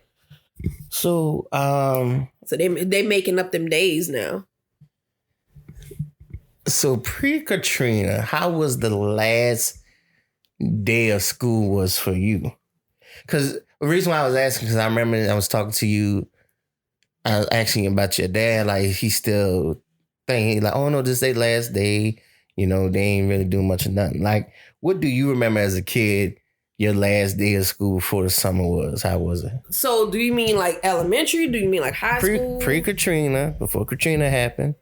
So so they making up them days now. So pre-Katrina, how was the last day of school was for you? Because the reason why I was asking, because I remember I was talking to you, I was asking about your dad, like he still thinking like, oh no, this is their last day. You know, they ain't really doing much of nothing. Like, what do you remember as a kid, your last day of school before the summer was? How was it? So do you mean like elementary? Do you mean like high school? Pre-Katrina, before Katrina happened,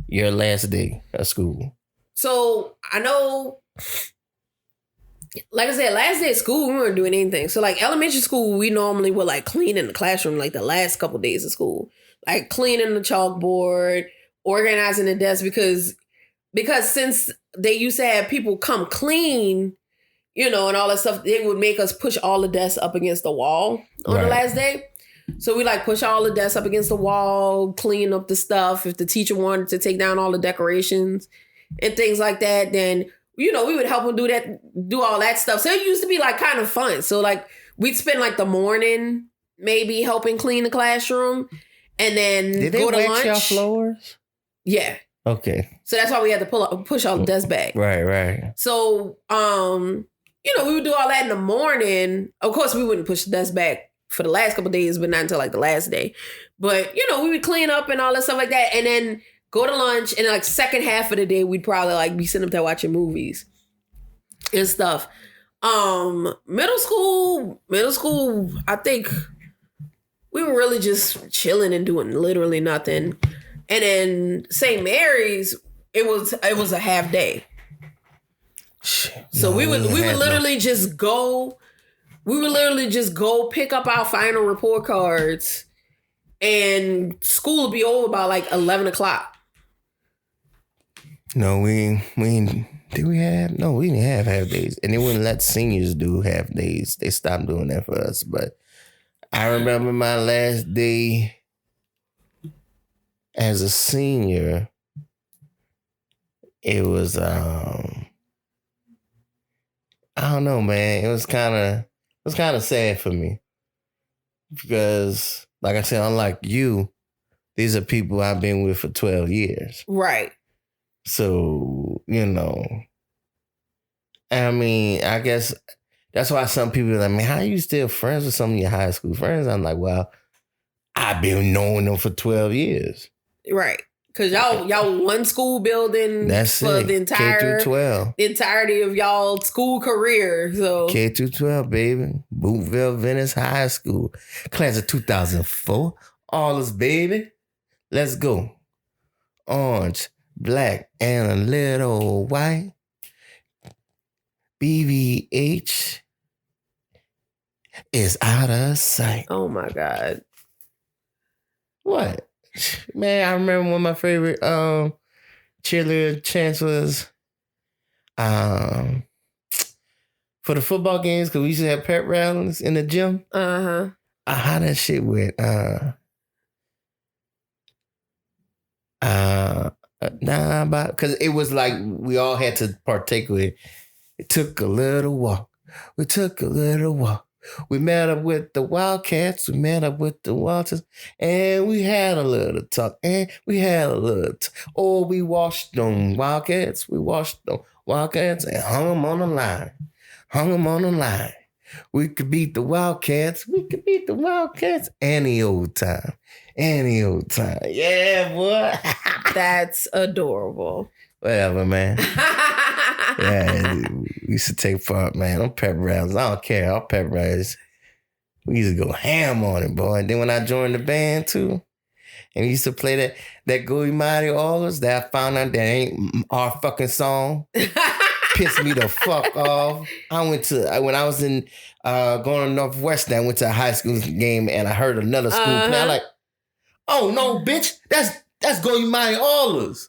your last day of school. So I know, like I said, last day of school, we weren't doing anything. So like elementary school, we normally would like clean in the classroom like the last couple of days of school. Like cleaning the chalkboard, organizing the desk because since they used to have people come clean, you know, and all that stuff, they would make us push all the desks up against the wall on the last day. So we like push all the desks up against the wall, clean up the stuff. If the teacher wanted to take down all the decorations and things like that, then, you know, we would help them do all that stuff. So it used to be like kind of fun. So like we'd spend like the morning maybe helping clean the classroom and then Did go they to wax lunch. your floors? Yeah. Okay. So that's why we had to push all the desks back. Right. So, you know, we would do all that in the morning. Of course, we wouldn't push the desk back for the last couple of days, but not until like the last day. But, you know, we would clean up and all that stuff like that. And then go to lunch. And like second half of the day, we'd probably like be sitting up there watching movies and stuff. Middle school, I think we were really just chilling and doing literally nothing. And then St. Mary's, it was a half day. So we would literally just go pick up our final report cards and school would be over by like 11 o'clock. No, we didn't have half days. And they wouldn't let seniors do half days. They stopped doing that for us. But I remember my last day as a senior, it was I don't know, man. It was kind of sad for me because, like I said, unlike you, these are people I've been with for 12 years. Right. So, you know, I mean, I guess that's why some people are like, man, how are you still friends with some of your high school friends? I'm like, well, I've been knowing them for 12 years. Right. Because y'all one school building for the entire K through 12. The entirety of y'all school career. So K through 12, baby. Bootville Venice High School. Class of 2004. All us, baby. Let's go. Orange, black, and a little white. BVH is out of sight. oh my God. What? Man, I remember one of my favorite cheerleader chants was for the football games, because we used to have pep rallies in the gym. Uh-huh. How that shit went. Because it was like we all had to partake with it. It took a little walk. We took a little walk. We met up with the Wildcats. We met up with the Walters. And we had a little talk. Oh, we washed them Wildcats. We washed them Wildcats and hung them on the line. We could beat the Wildcats. Any old time. Yeah, boy. That's adorable. Whatever, man. Yeah, we used to take part, man. I'm pep rallies. I don't care. Our pep rallies, we used to go ham on it, boy. And then when I joined the band too, and we used to play that Gooey Mighty Allers, that I found out that ain't our fucking song. pissed me the fuck off. When I was in going to Northwestern, I went to a high school game and I heard another school play. I'm like, oh no, bitch, that's Go Imani Allers.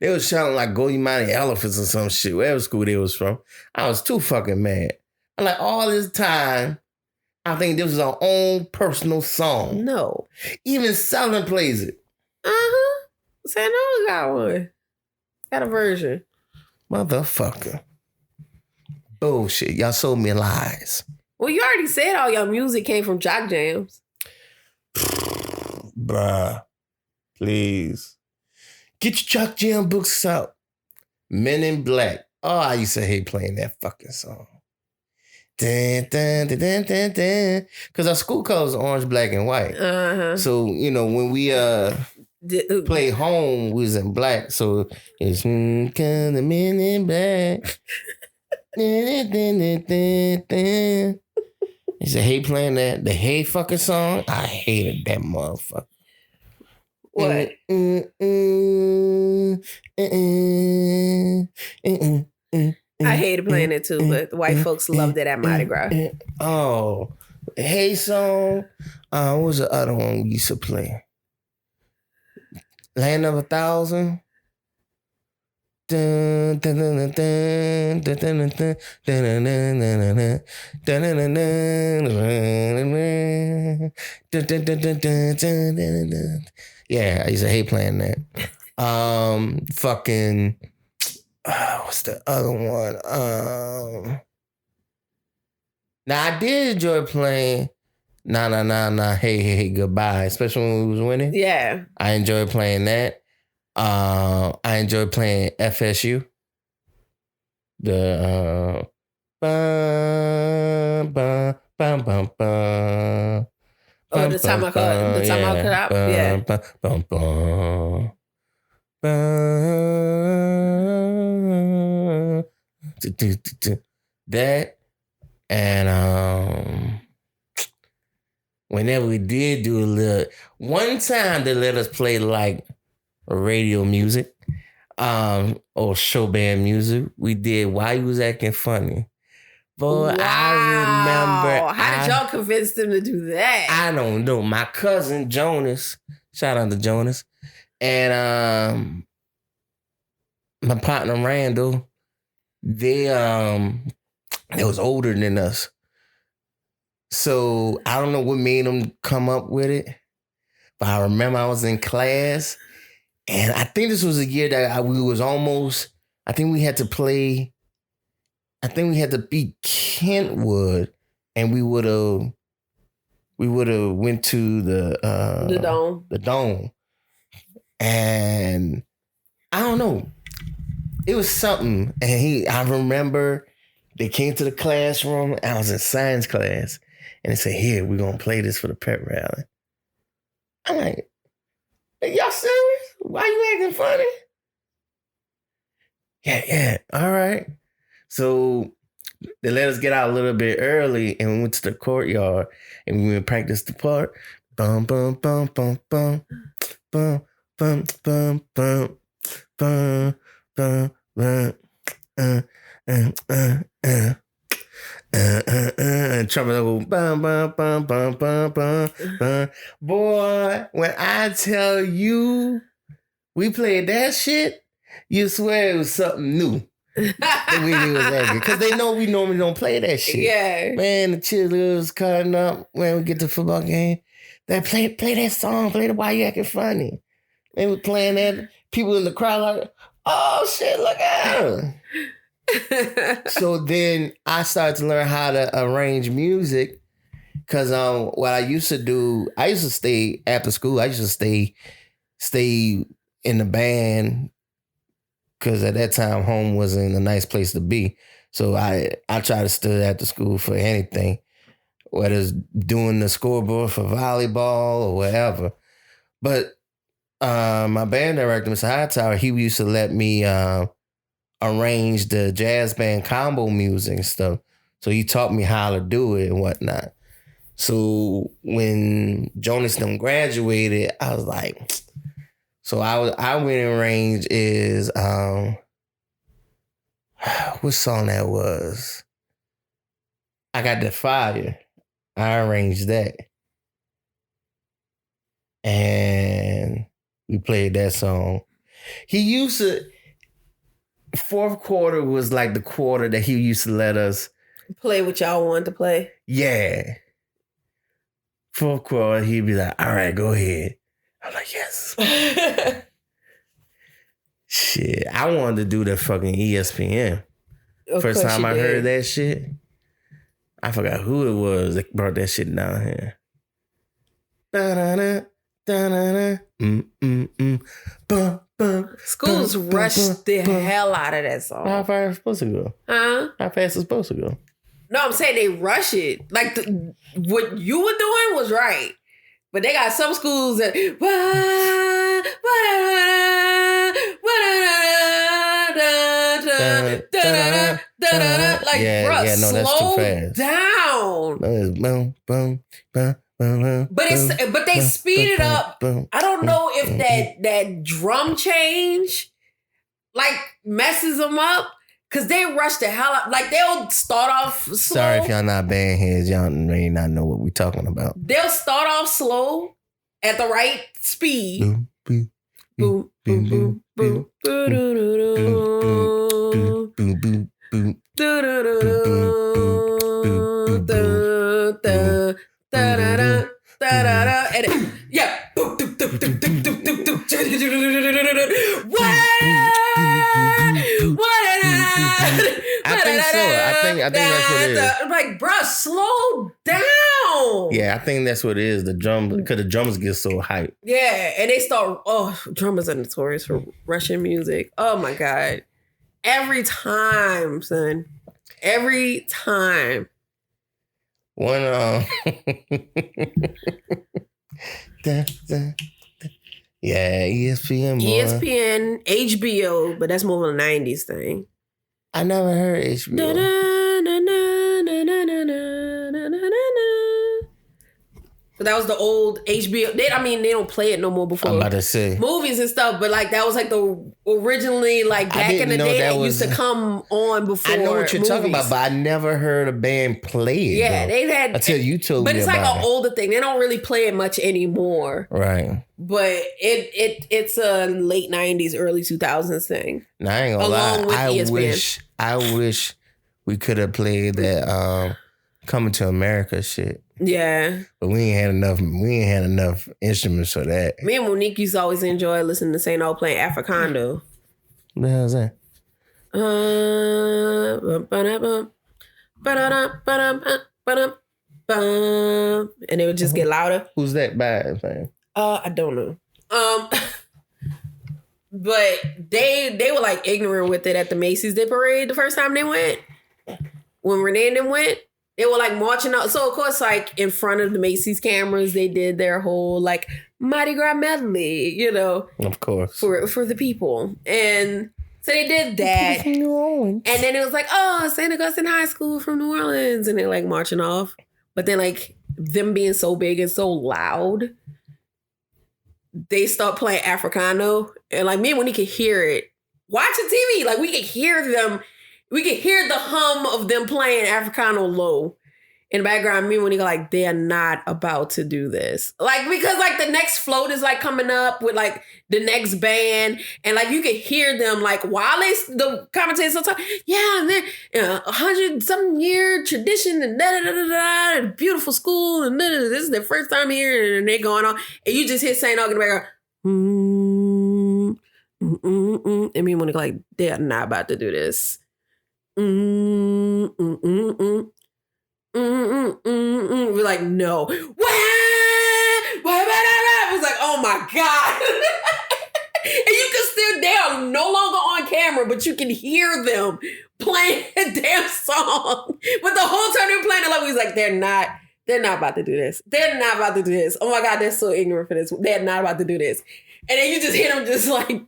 They was shouting like Go Imani Elephants or some shit, whatever school they was from. I was too fucking mad. I'm like, all this time, I think this was our own personal song. No. Even Southern plays it. San Antonio got one. Got a version. Motherfucker. Bullshit. Y'all sold me lies. Well, you already said all your music came from jock jams. Bruh. Please. Get your jock jam books out. Men in Black. Oh, I used to hate playing that fucking song. Dun, dun, dun, dun, dun, dun. Cause our school colors are orange, black, and white. So, when we played home, we was in black. So it's kind of Men in Black. I used to hate playing that. The Hey fucking song. I hated that motherfucker. What? I hated playing it too, but the white folks loved it at Mardi Gras. Oh, Hey song. What was the other one we used to play? Land of 1,000. Dun, dun, dun, dun, dun, dun, dun, dun, dun, dun, dun. Yeah, I used to hate playing that. Fucking what's the other one? Now I did enjoy playing Nah, hey, goodbye, especially when we was winning. Yeah. I enjoyed playing that. I enjoyed playing FSU. The the time I cut out. Yeah. That and whenever we did do a little, one time they let us play like radio music, or show band music. We did Why You Was Acting Funny. Boy, wow. I remember. How did y'all convince them to do that? I don't know. My cousin Jonas, shout out to Jonas, and my partner Randall, they was older than us. So I don't know what made them come up with it, but I remember I was in class, and I think this was a year that we was almost. I think we had to play. I think we had to beat Kentwood, and we would have went to the dome, and I don't know. It was something, and I remember they came to the classroom. I was in science class. And they said, here, we're going to play this for the pep rally. I'm like, y'all serious? Why you acting funny? Yeah, all right. So they let us get out a little bit early and we went to the courtyard and we practiced the part. Bum, bum, bum, bum, bum, bum, bum, bum, bum, bum, bum, bum, and trumpet go bum bum bum bum bum bum bum. Boy, when I tell you we played that shit, you swear it was something new. That we was angry because they know we normally don't play that shit. Yeah, man, the cheerleaders cutting up when we get to the football game. They play that song, play the Why You Acting Funny. They were playing that. People in the crowd like, oh shit, look at her. So then I started to learn how to arrange music because what I used to do, I used to stay after school. I used to stay in the band because at that time home wasn't a nice place to be. So I try to stay after school for anything, whether it's doing the scoreboard for volleyball or whatever. But my band director, Mr. Hightower, he used to let me arrange the jazz band combo music and stuff. So he taught me how to do it and whatnot. So when Jonas them graduated, I was like, so I went and arranged is what song that was? I Got the Fire. I arranged that. And we played that song. He used to, fourth quarter was like the quarter that he used to let us play what y'all wanted to play. Yeah. Fourth quarter, he'd be like, all right, go ahead. I'm like, yes. Shit, I wanted to do that fucking ESPN. First time I heard that shit, I forgot who it was that brought that shit down here. Da-da-da, da-da-da, bum, bum, Schools rushed the hell out of that song. How far is it supposed to go? Huh? How fast is it supposed to go? No, I'm saying they rush it. Like what you were doing was right. But they got some schools that like, bro, no, that's too fast. Down. But they speed it up. I don't know if that drum change like messes them up. Cause they rush the hell out. Like they'll start off slow. Sorry if y'all not band heads. Y'all may not know what we're talking about. They'll start off slow at the right speed. Boom, boom, boom, boom, boom, yeah. I think so. I think that's what it is. Like, bruh, slow down. Yeah, I think that's what it is. The drum, because the drums get so hyped. Yeah, and they start. Oh, drummers are notorious for Russian music. Oh my god, every time, son, every time. One yeah, ESPN. Boy. ESPN, HBO, but that's more of a 90s thing. I never heard HBO. But that was the old HBO. They don't play it no more before. I'm about to say movies and stuff, but like that was like the originally like back in the day that used to come on before. I know what you're movies. talking about, but I never heard a band play it. Yeah, though, they've had until you told me. But it's like an older thing. They don't really play it much anymore. Right. But it's a late 90s, early 2000s thing. Now, I ain't gonna lie. I wish we could have played that Coming to America shit. Yeah. But we ain't had enough instruments for that. Me and Monique used to always enjoy listening to St. O playing Africando. What the hell is that? And it would just get louder. Who's that bad, man? I don't know. But they were like ignorant with it at the Macy's Day Parade the first time they went. When Renee and them went, they were like marching out. So of course, like in front of the Macy's cameras, they did their whole like Mardi Gras medley, you know. Of course. For the people. And so they did that. From New Orleans. And then it was like, oh, St. Augustine High School from New Orleans. And they're like marching off. But then like them being so big and so loud, they start playing Africano. And like me and Winnie could hear it. Watching TV, like we could hear them. We could hear the hum of them playing Africano low in the background. Me and Winnie go like, they are not about to do this. Like, because like the next float is like coming up with like the next band. And like you could hear them like while the commentators are talking, yeah, and they're 100-something year tradition and da-da-da-da-da, and beautiful school and da-da-da, this is their first time here and they're going on. And you just hear St. Aug in the background, and me and Winnie go like, they are not about to do this. We're like, no. It was like, oh my God. And you can still, they are no longer on camera, but you can hear them playing a damn song. But the whole time they're playing it, like, we was like, they're not about to do this. They're not about to do this. Oh my God, they're so ignorant for this. They're not about to do this. And then you just hear them just like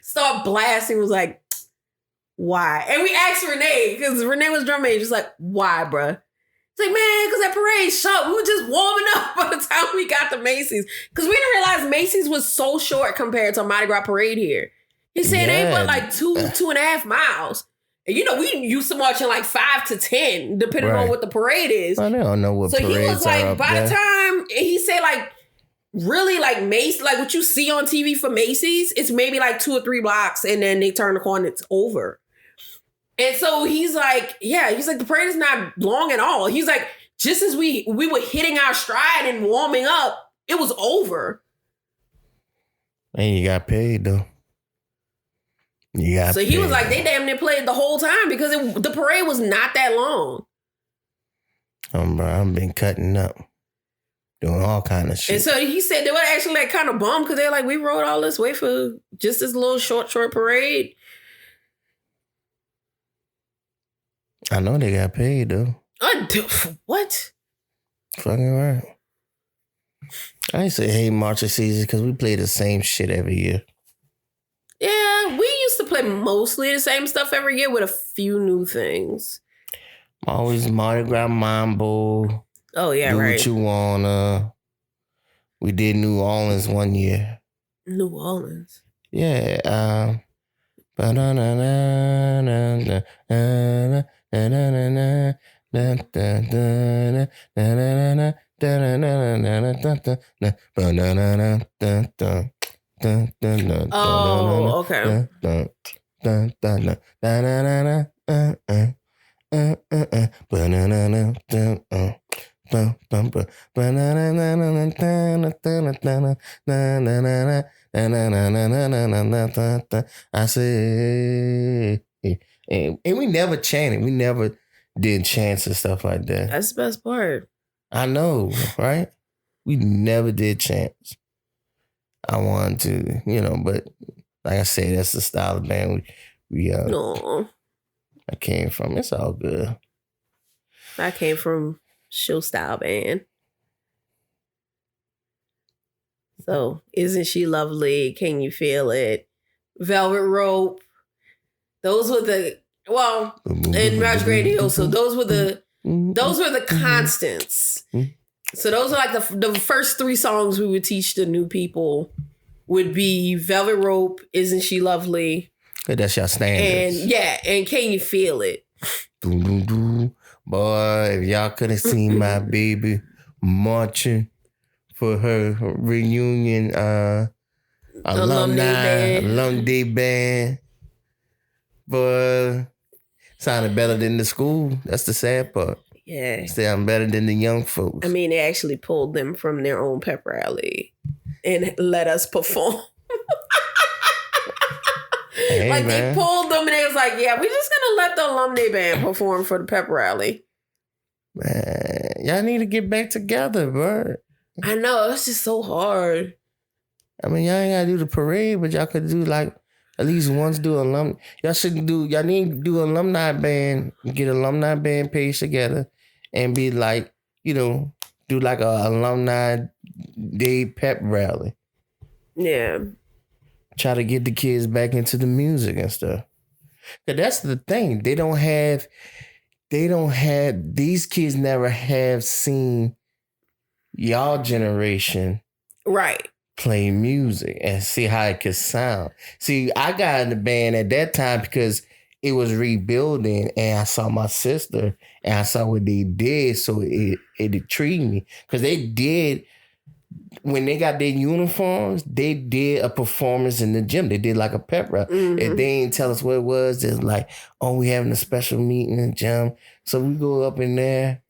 start blasting. It was like, why? And we asked Renee, because Renee was drum major, just like, why, bruh? It's like, man, because that parade short. We were just warming up by the time we got to Macy's. Because we didn't realize Macy's was so short compared to a Mardi Gras parade here. He said they went like 2.5 miles. And we used to march in like 5 to 10, depending on what the parade is. I don't know what parades are. So he was like, by the time he said like, really like Mace, like what you see on TV for Macy's, it's maybe like 2 or 3 blocks, and then they turn the corner, it's over. And so he's like, the parade is not long at all. He's like, just as we were hitting our stride and warming up, it was over. And you got paid though. So he was like, they damn near played the whole time because the parade was not that long. Bro, I've been cutting up, doing all kind of shit. And so he said they were actually like kind of bummed because they're like, we rode all this way for just this little short parade. I know they got paid though. What? Fucking right. I used to hate marching season because we play the same shit every year. Yeah, we used to play mostly the same stuff every year with a few new things. Always Mardi Gras Mambo. Oh, yeah, Do right. What You Wanna. We did New Orleans one year. New Orleans? Yeah. Oh, okay. I say, and we never chanted. We never did chants and stuff like that. That's the best part. I know, right? We never did chants. I wanted to, but like I said, that's the style of band I came from. It's all good. I came from show style band. So, Isn't She Lovely? Can You Feel It? Velvet Rope. Those were in Retrograde Hill. So those were the constants. So those are like the first 3 songs we would teach the new people would be Velvet Rope, Isn't She Lovely? That's your standards. And Can You Feel It? Boy, if y'all could have seen my baby marching for her reunion alumni band. But sounded better than the school. That's the sad part. Yeah. Sound better than the young folks. I mean, they actually pulled them from their own pep rally and let us perform. Hey, they pulled them and they was like, yeah, we're just going to let the alumni band perform for the pep rally. Man, y'all need to get back together, bro. I know. It's just so hard. I mean, y'all ain't got to do the parade, but y'all could do like at least once do alumni. Y'all need to do alumni band, get alumni band page together and be like, do like a alumni day pep rally. Yeah. Try to get the kids back into the music and stuff. Cause that's the thing. These kids never have seen y'all generation. Right. Play music and see how it could sound. See, I got in the band at that time because it was rebuilding and I saw my sister and I saw what they did. So it intrigued me because they did, when they got their uniforms, they did a performance in the gym. They did like a pep rally. Mm-hmm. If they didn't tell us what it was, it's like, we having a special meeting in the gym. So we go up in there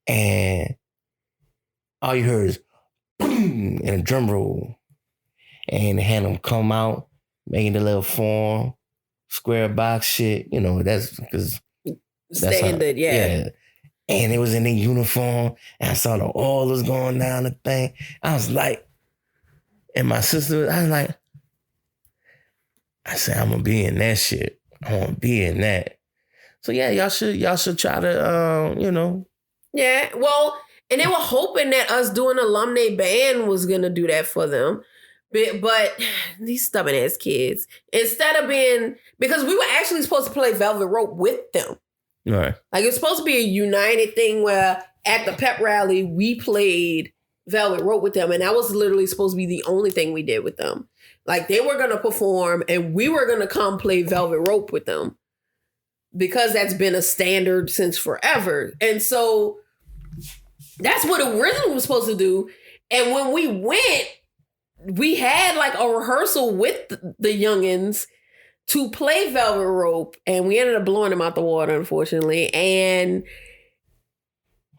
and all you heard is boom and a drum roll. And had them come out, making the little form, square box shit. That's because standard, yeah. And it was in their uniform, and I saw the oilers going down the thing. I was like, and my sister, I said, I'm gonna be in that shit. I want to be in that. So yeah, y'all should try to, Yeah, well, and they were hoping that us doing alumni band was gonna do that for them. But these stubborn ass kids, instead of because we were actually supposed to play Velvet Rope with them. Right. Like it was supposed to be a united thing where at the pep rally, we played Velvet Rope with them. And that was literally supposed to be the only thing we did with them. Like they were going to perform and we were going to come play Velvet Rope with them. because that's been a standard since forever. And so that's what it originally was supposed to do. And when we went, we had like a rehearsal with the youngins to play Velvet Rope, and we ended up blowing them out the water, unfortunately. And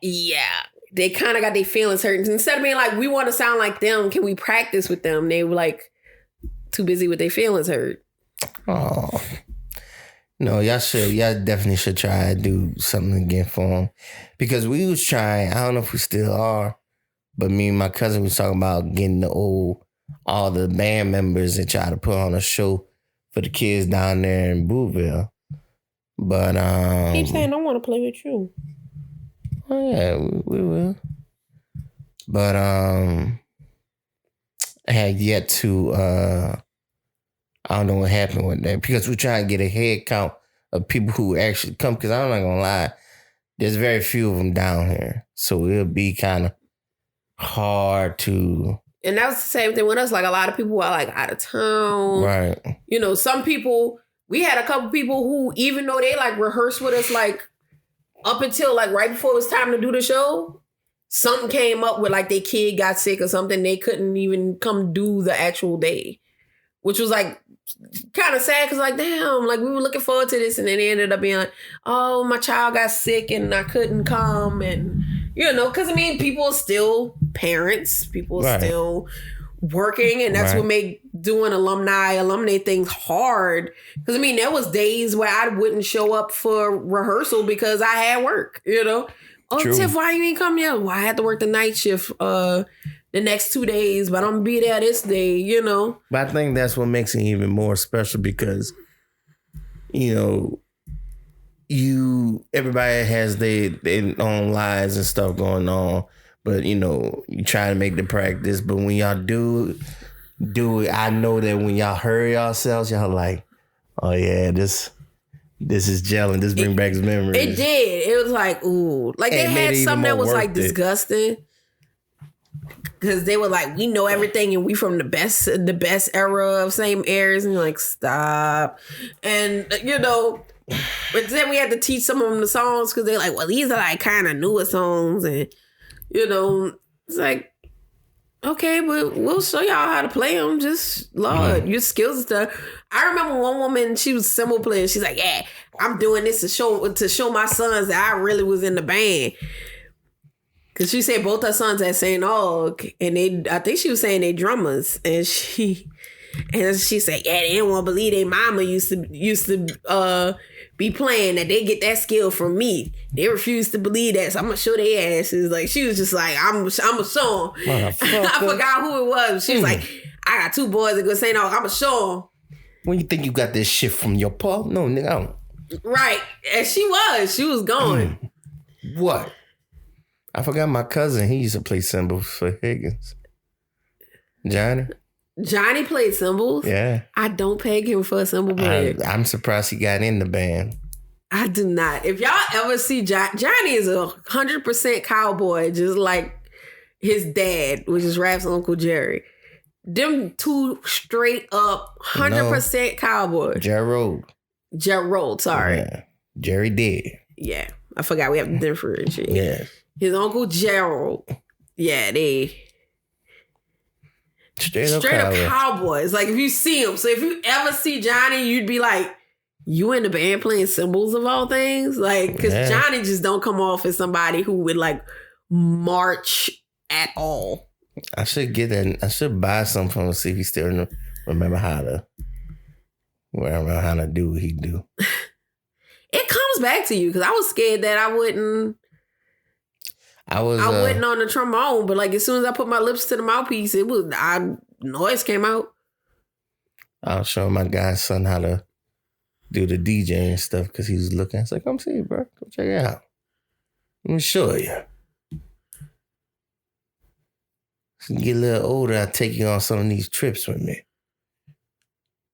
yeah, they kind of got their feelings hurt. Instead of being like, we want to sound like them, can we practice with them? They were like too busy with their feelings hurt. Oh. No, y'all definitely should try to do something again for them. Because we was trying, I don't know if we still are, but me and my cousin was talking about getting all the band members and try to put on a show for the kids down there in Booville. But keep saying I want to play with you. Oh yeah, we will. But I had yet to I don't know what happened with that, because we're trying to get a head count of people who actually come, because I'm not gonna lie, there's very few of them down here. So it'll be kind of hard to. And that was the same thing with us. Like, a lot of people are like out of town. Right. You know, some people, we had a couple people who, even though they like rehearsed with us, like up until like right before it was time to do the show, something came up with like their kid got sick or something. They couldn't even come do the actual day, which was like kind of sad, because like, damn, like we were looking forward to this, and then they ended up being like, oh, my child got sick and I couldn't come. And you know, because I mean, people are still parents, people are still working, and that's what made doing alumni things hard. Because I mean, there was days where I wouldn't show up for rehearsal because I had work, you know. Oh, true. Tiff, why you ain't come yet? Well, I had to work the night shift the next 2 days, but I'm gonna be there this day, you know. But I think that's what makes it even more special, because, you know, everybody has their own lives and stuff going on, but you know, you try to make the practice. But when y'all do it, I know that when y'all hurry yourselves, y'all like, oh yeah, this is gelling. This bring back memories. It did. It was like, ooh, like they had something that was like disgusting, because they were like, we know everything, and we from the best era of same eras, and you're like, stop. And you know. But then we had to teach some of them the songs, because they're like, well, these are like kind of newer songs. And, you know, it's like, okay, but we'll show y'all how to play them. Just, Lord, your skills and stuff. I remember one woman, she was a cymbal player. She's like, yeah, I'm doing this to show my sons that I really was in the band. Because she said both her sons at St. Aug, and I think she was saying they drummers. And she said, yeah, they didn't want to believe their mama used to be playing, that they get that skill from me. They refuse to believe that, so I'm gonna show their asses. Like, she was just like, I'm a show 'em. I forgot who it was. She was like, I got 2 boys that go say no, I'm gonna show 'em. When you think you got this shit from your pa? No, nigga, I don't. Right, and she was going. What? I forgot my cousin. He used to play cymbals for Higgins. Johnny played cymbals? Yeah. I don't peg him for a cymbal player. I'm surprised he got in the band. I do not. If y'all ever see Johnny is 100% cowboy, just like his dad, which is Rap's Uncle Jerry. Them two straight up 100% cowboy. Gerald, sorry. Yeah. Jerry did. Yeah. I forgot we have to differentiate. Yeah. His Uncle Gerald. Yeah, they... Straight up cowboys. Like, if you see him. So if you ever see Johnny, you'd be like, you in the band playing cymbals of all things? Like, because Johnny just don't come off as somebody who would like march at all. I should get that. I should buy something from him, see if he still remember how to do what he do. It comes back to you, because I was scared that I wouldn't on the trombone, but like as soon as I put my lips to the mouthpiece, noise came out. I'll show my guy's son how to do the DJ and stuff, because he was looking. I was like, come see it, bro. Come check it out. Let me show you. As you get a little older, I'll take you on some of these trips with me.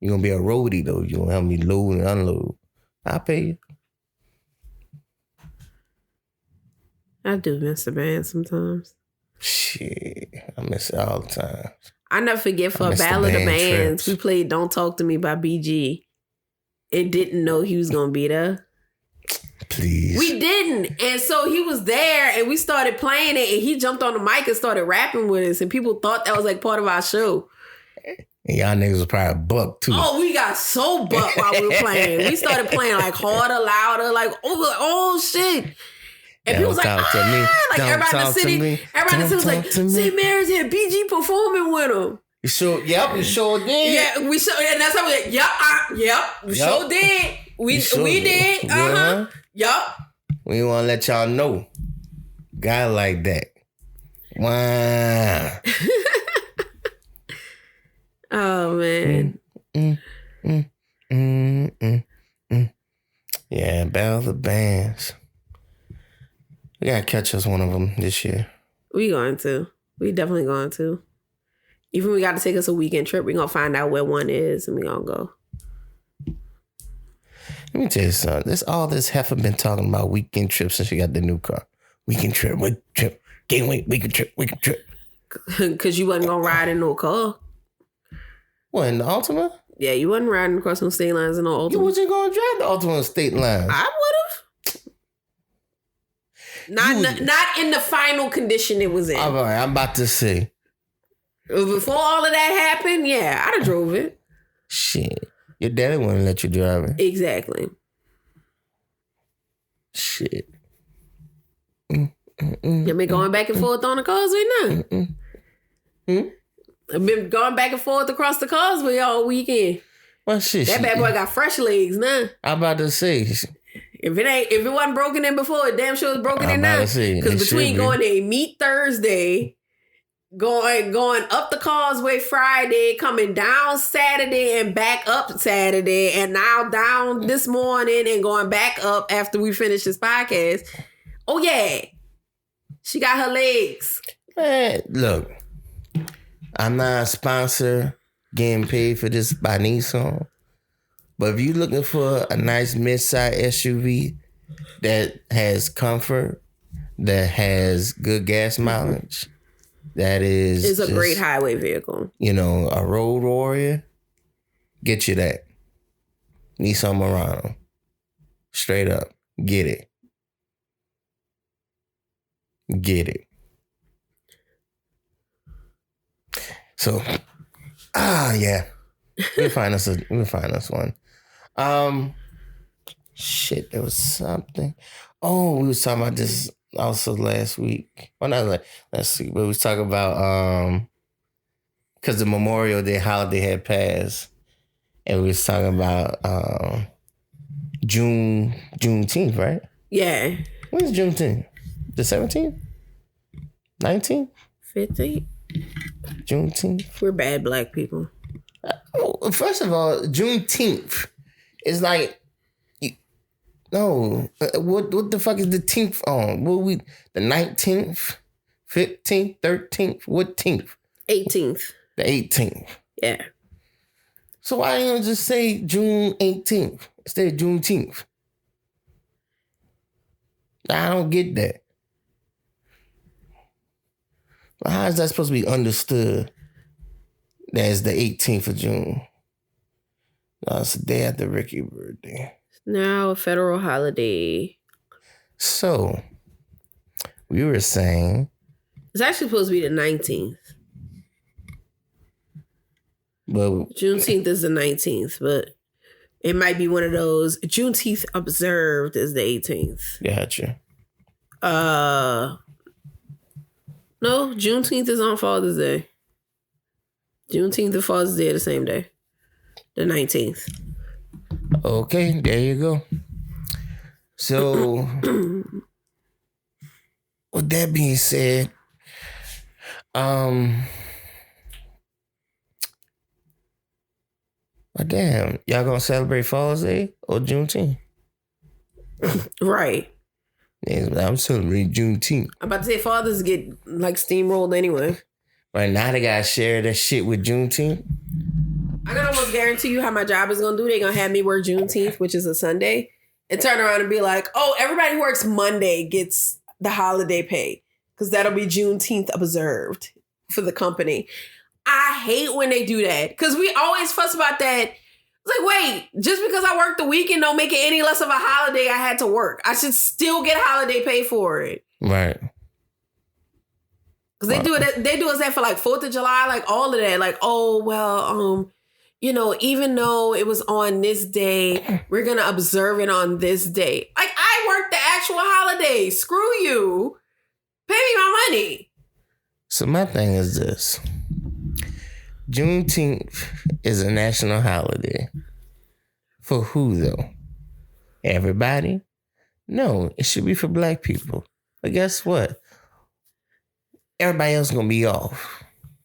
You're going to be a roadie, though. You're going to help me load and unload. I'll pay you. I do miss the band sometimes. Shit, I miss it all the time. I never forget for a Battle of the Bands, we played Don't Talk to Me by BG. It didn't know he was going to be there. Please. We didn't. And so he was there and we started playing it and he jumped on the mic and started rapping with us and people thought that was like part of our show. And y'all niggas was probably bucked too. Oh, we got so bucked while we were playing. We started playing like harder, louder, like, oh shit. And people was like, like everybody in the city was like, St. Mary's had BG performing with him. You sure? Yep, you sure did. Yeah, we sure. And that's how we like, we sure did. We did. Uh-huh. Yup. We want to let y'all know. Guy like that. Wow. Oh, man. Yeah, Battle of the Bands. We got to catch us one of them this year. We going to. We definitely going to. Even we got to take us a weekend trip, we going to find out where one is and we going to go. Let me tell you something. All this heifer been talking about weekend trips since she got the new car. Weekend trip. Can't wait. Weekend trip. Because you wasn't going to ride in no car. What, in the Altima? Yeah, you wasn't riding across some state lines in no Altima. You wasn't going to drive the Altima state lines. I would have. Not in the final condition it was in. All right, I'm about to say. Before all of that happened, yeah, I'd have drove it. Shit. Your daddy wouldn't let you drive it. Exactly. Shit. You been going back and forth on the causeway now. I've been going back and forth across the causeway all weekend. Well, shit. That bad boy got fresh legs now. I'm about to say. If it wasn't broken in before, it damn sure was broken in now. Because between going to meet Thursday, going up the causeway Friday, coming down Saturday and back up Saturday, and now down this morning and going back up after we finish this podcast. Oh yeah, she got her legs. Man, look, I'm not a sponsor getting paid for this by Nissan, but if you're looking for a nice mid-size SUV that has comfort, that has good gas mileage, that is... It's a great highway vehicle. You know, a road warrior. Get you that. Nissan Murano. Straight up. Get it. Get it. So, yeah. We'll find us one. Shit, there was something. Oh, we was talking about this also last week. Well, not last week, but we was talking about because the Memorial Day holiday had passed, and we was talking about Juneteenth, right? Yeah. When's Juneteenth? The 17th? 19th? 15th? Juneteenth? We're bad black people. First of all, Juneteenth is like, no, what the fuck is the 10th on? The 19th, 15th, 13th, what 10th? 18th. The 18th. Yeah. So why don't you just say June 18th instead of Juneteenth? I don't get that. How is that supposed to be understood as the 18th of June? No, it's the day after Ricky's birthday. Now a federal holiday. So, we were saying... It's actually supposed to be the 19th. Well, Juneteenth is the 19th, but it might be one of those. Juneteenth observed is the 18th. Gotcha. No, Juneteenth is on Father's Day. Juneteenth and Father's Day are the same day. The 19th. Okay, there you go. So, with that being said, well, damn, y'all gonna celebrate Father's Day or Juneteenth? Right. I'm celebrating Juneteenth. I'm about to say fathers get like steamrolled anyway. Right now, they gotta share that shit with Juneteenth. I can almost guarantee you how my job is gonna do. They're gonna have me work Juneteenth, which is a Sunday, and turn around and be like, "Oh, everybody who works Monday gets the holiday pay because that'll be Juneteenth observed for the company." I hate when they do that because we always fuss about that. It's like, wait, just because I worked the weekend don't make it any less of a holiday I had to work. I should still get holiday pay for it. Right. Because they do us that for like 4th of July, like all of that. Like, oh, well, even though it was on this day, we're going to observe it on this day. Like, I worked the actual holiday. Screw you. Pay me my money. So my thing is this. Juneteenth is a national holiday. For who, though? Everybody? No, it should be for black people. But guess what? Everybody else going to be off.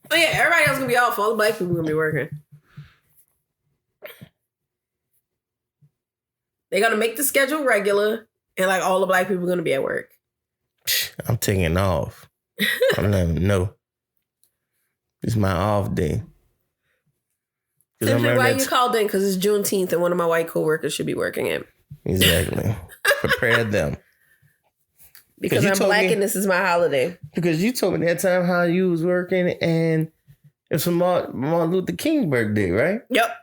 Oh, yeah, everybody else going to be off. All the black people going to be working. They're going to make the schedule regular, and like all the black people are going to be at work. I'm taking off. I'm letting them know. It's my off day. Simply why you called in, because it's Juneteenth and one of my white coworkers should be working it. Exactly. Prepare them. Because I'm black and this is my holiday. Because you told me that time how you was working and it's Martin Luther King birthday, right? Yep.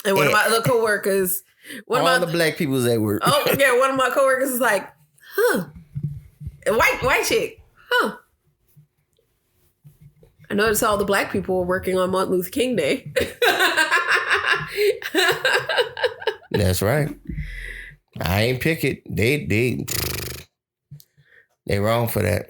And one of my other coworkers, all the black people was at work. Oh yeah, one of my coworkers is like, white chick, I noticed all the black people were working on Martin Luther King Day. That's right. I ain't pick it. They wrong for that.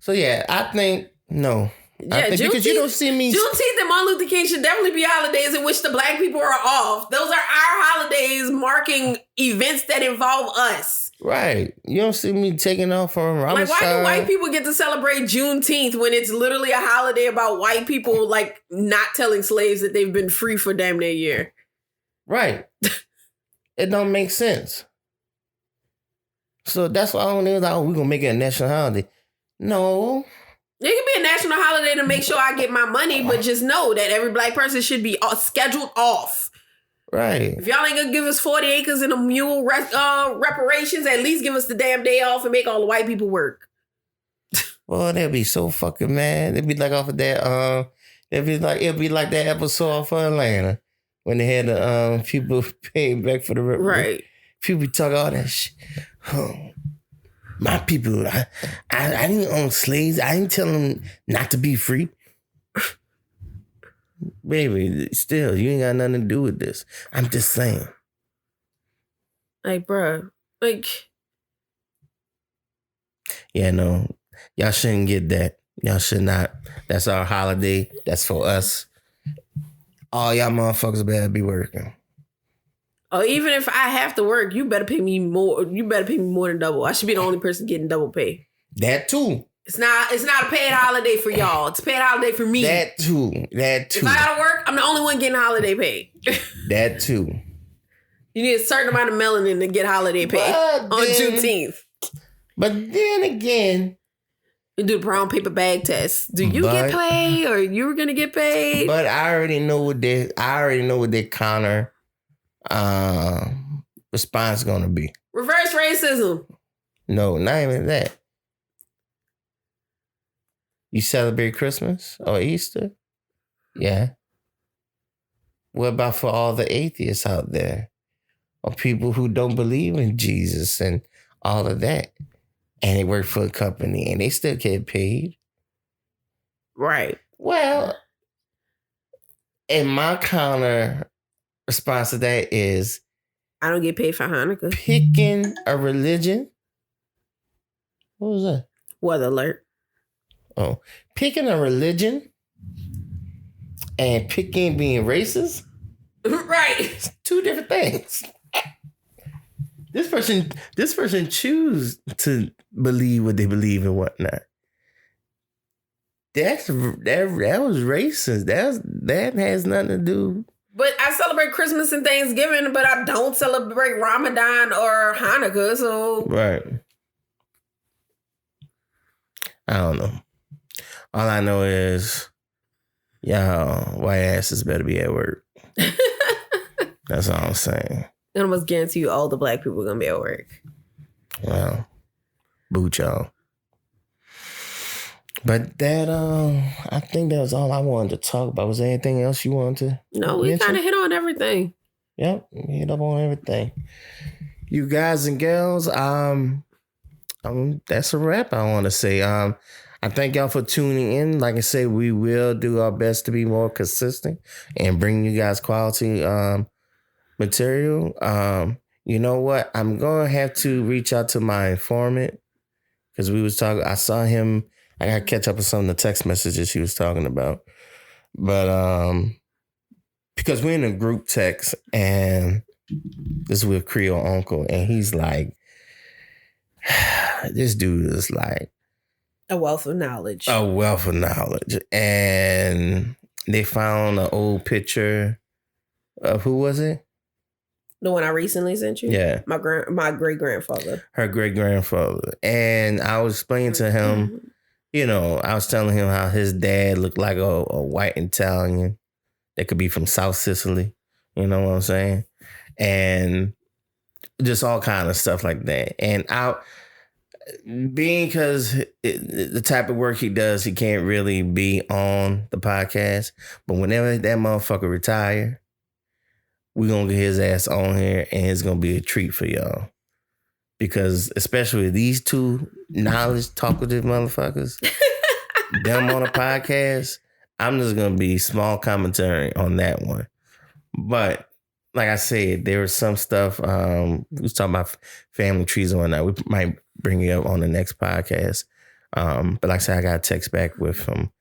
So yeah, I think no. Yeah, I think because you don't see me. Juneteenth and Martin Luther King should definitely be holidays in which the black people are off. Those are our holidays marking events that involve us. Right. You don't see me taking off from Ramadan. Like, why do white people get to celebrate Juneteenth when it's literally a holiday about white people like not telling slaves that they've been free for damn near a year? Right. It don't make sense. So that's why I don't know, like, we're going to make it a national holiday. No. It can be a national holiday to make sure I get my money, but just know that every black person should be scheduled off. Right. If y'all ain't going to give us 40 acres and a mule reparations, at least give us the damn day off and make all the white people work. Well, they'll be so fucking mad. They'll be like off of that, it'll be like that episode off of Atlanta when they had the people paying back for the right. People be talking all that shit. My people, I didn't own slaves. I didn't tell them not to be free. Baby, still, you ain't got nothing to do with this. I'm just saying. Like, bro, like. Yeah, no, y'all shouldn't get that. Y'all should not. That's our holiday. That's for us. All y'all motherfuckers better be working. Or even if I have to work, you better pay me more. You better pay me more than double. I should be the only person getting double pay. That too. It's not a paid holiday for y'all. It's a paid holiday for me. That too. If I gotta work, I'm the only one getting holiday pay. That too. You need a certain amount of melanin to get holiday pay on Juneteenth. But then again, you do the brown paper bag test. Do you get paid, or you're gonna get paid? But I already know what their counter response is gonna be. Reverse racism. No, not even that. You celebrate Christmas or Easter? Yeah. What about for all the atheists out there? Or people who don't believe in Jesus and all of that? And they work for a company and they still get paid. Right. Well, and my counter response to that is, I don't get paid for Hanukkah. Picking a religion. What was that? Weather alert. Oh, picking a religion and picking being racist. Right. It's two different things. This person choose to believe what they believe and whatnot. That was racist. That has nothing to do. But I celebrate Christmas and Thanksgiving, but I don't celebrate Ramadan or Hanukkah. So right. I don't know. All I know is, y'all white asses better be at work. That's all I'm saying. I almost guarantee you all the black people are going to be at work. Well, boot y'all. But that, I think that was all I wanted to talk about. Was there anything else you wanted to No, we mention? kind of hit on everything. Yep, hit up on everything. You guys and girls, that's a wrap. I want to say, I thank y'all for tuning in. Like I say, we will do our best to be more consistent and bring you guys quality material. You know what? I'm gonna have to reach out to my informant because we was talking. I saw him. I got to catch up with some of the text messages he was talking about, but because we're in a group text and this is with Creole Uncle, and he's like, this dude is like a wealth of knowledge. And they found an old picture of who was it? The one I recently sent you? Yeah. My great-grandfather. Her great-grandfather. And I was explaining to him, you know, I was telling him how his dad looked like a white Italian that could be from South Sicily. You know what I'm saying? And just all kind of stuff like that. And because the type of work he does, he can't really be on the podcast. But whenever that motherfucker retire, we're going to get his ass on here, and it's going to be a treat for y'all. Because especially these two knowledge talkative motherfuckers, them on a podcast, I'm just going to be small commentary on that one. But like I said, there was some stuff, we was talking about family trees and whatnot. We might bring it up on the next podcast. But like I said, I got a text back with him.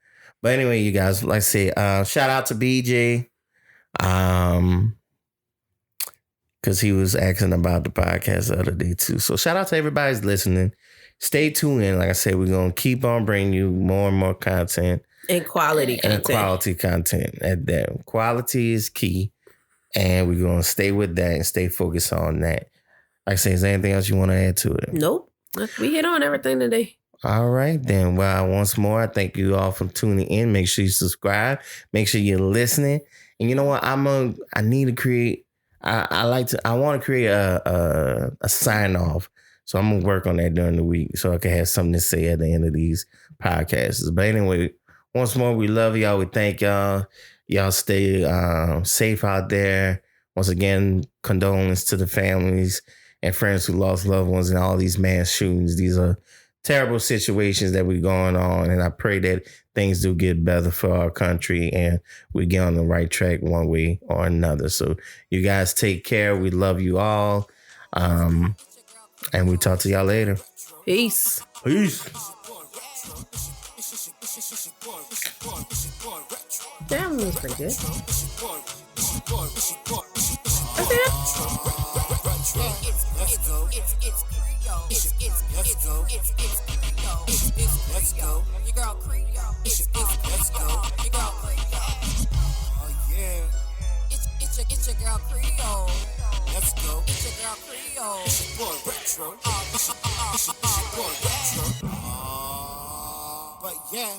But anyway, you guys, like I said, shout out to BJ. Because he was asking about the podcast the other day too. So shout out to everybody who's listening. Stay tuned in. Like I said, we're going to keep on bringing you more and more content. And quality content. At that. Quality is key. And we're going to stay with that and stay focused on that. Like I say, is there anything else you want to add to it? Nope. We hit on everything today. All right, then. Well, once more, I thank you all for tuning in. Make sure you subscribe. Make sure you're listening. And you know what? I need to create. I want to create a sign off. So I'm gonna work on that during the week so I can have something to say at the end of these podcasts. But anyway, once more, we love y'all. We thank y'all. Y'all stay safe out there. Once again, condolences to the families and friends who lost loved ones in all these mass shootings. These are terrible situations that we're going on, and I pray that things do get better for our country and we get on the right track one way or another. So you guys take care. We love you all. And we'll talk to y'all later. Peace. Damn, that was pretty good. That's it. Let's go. Your girl Creole. Let's go. Your girl Creole. Oh yeah. It's your girl Creole. Let's go. It's your girl Creole. It's your boy Retro. It's your boy Retro. But yeah.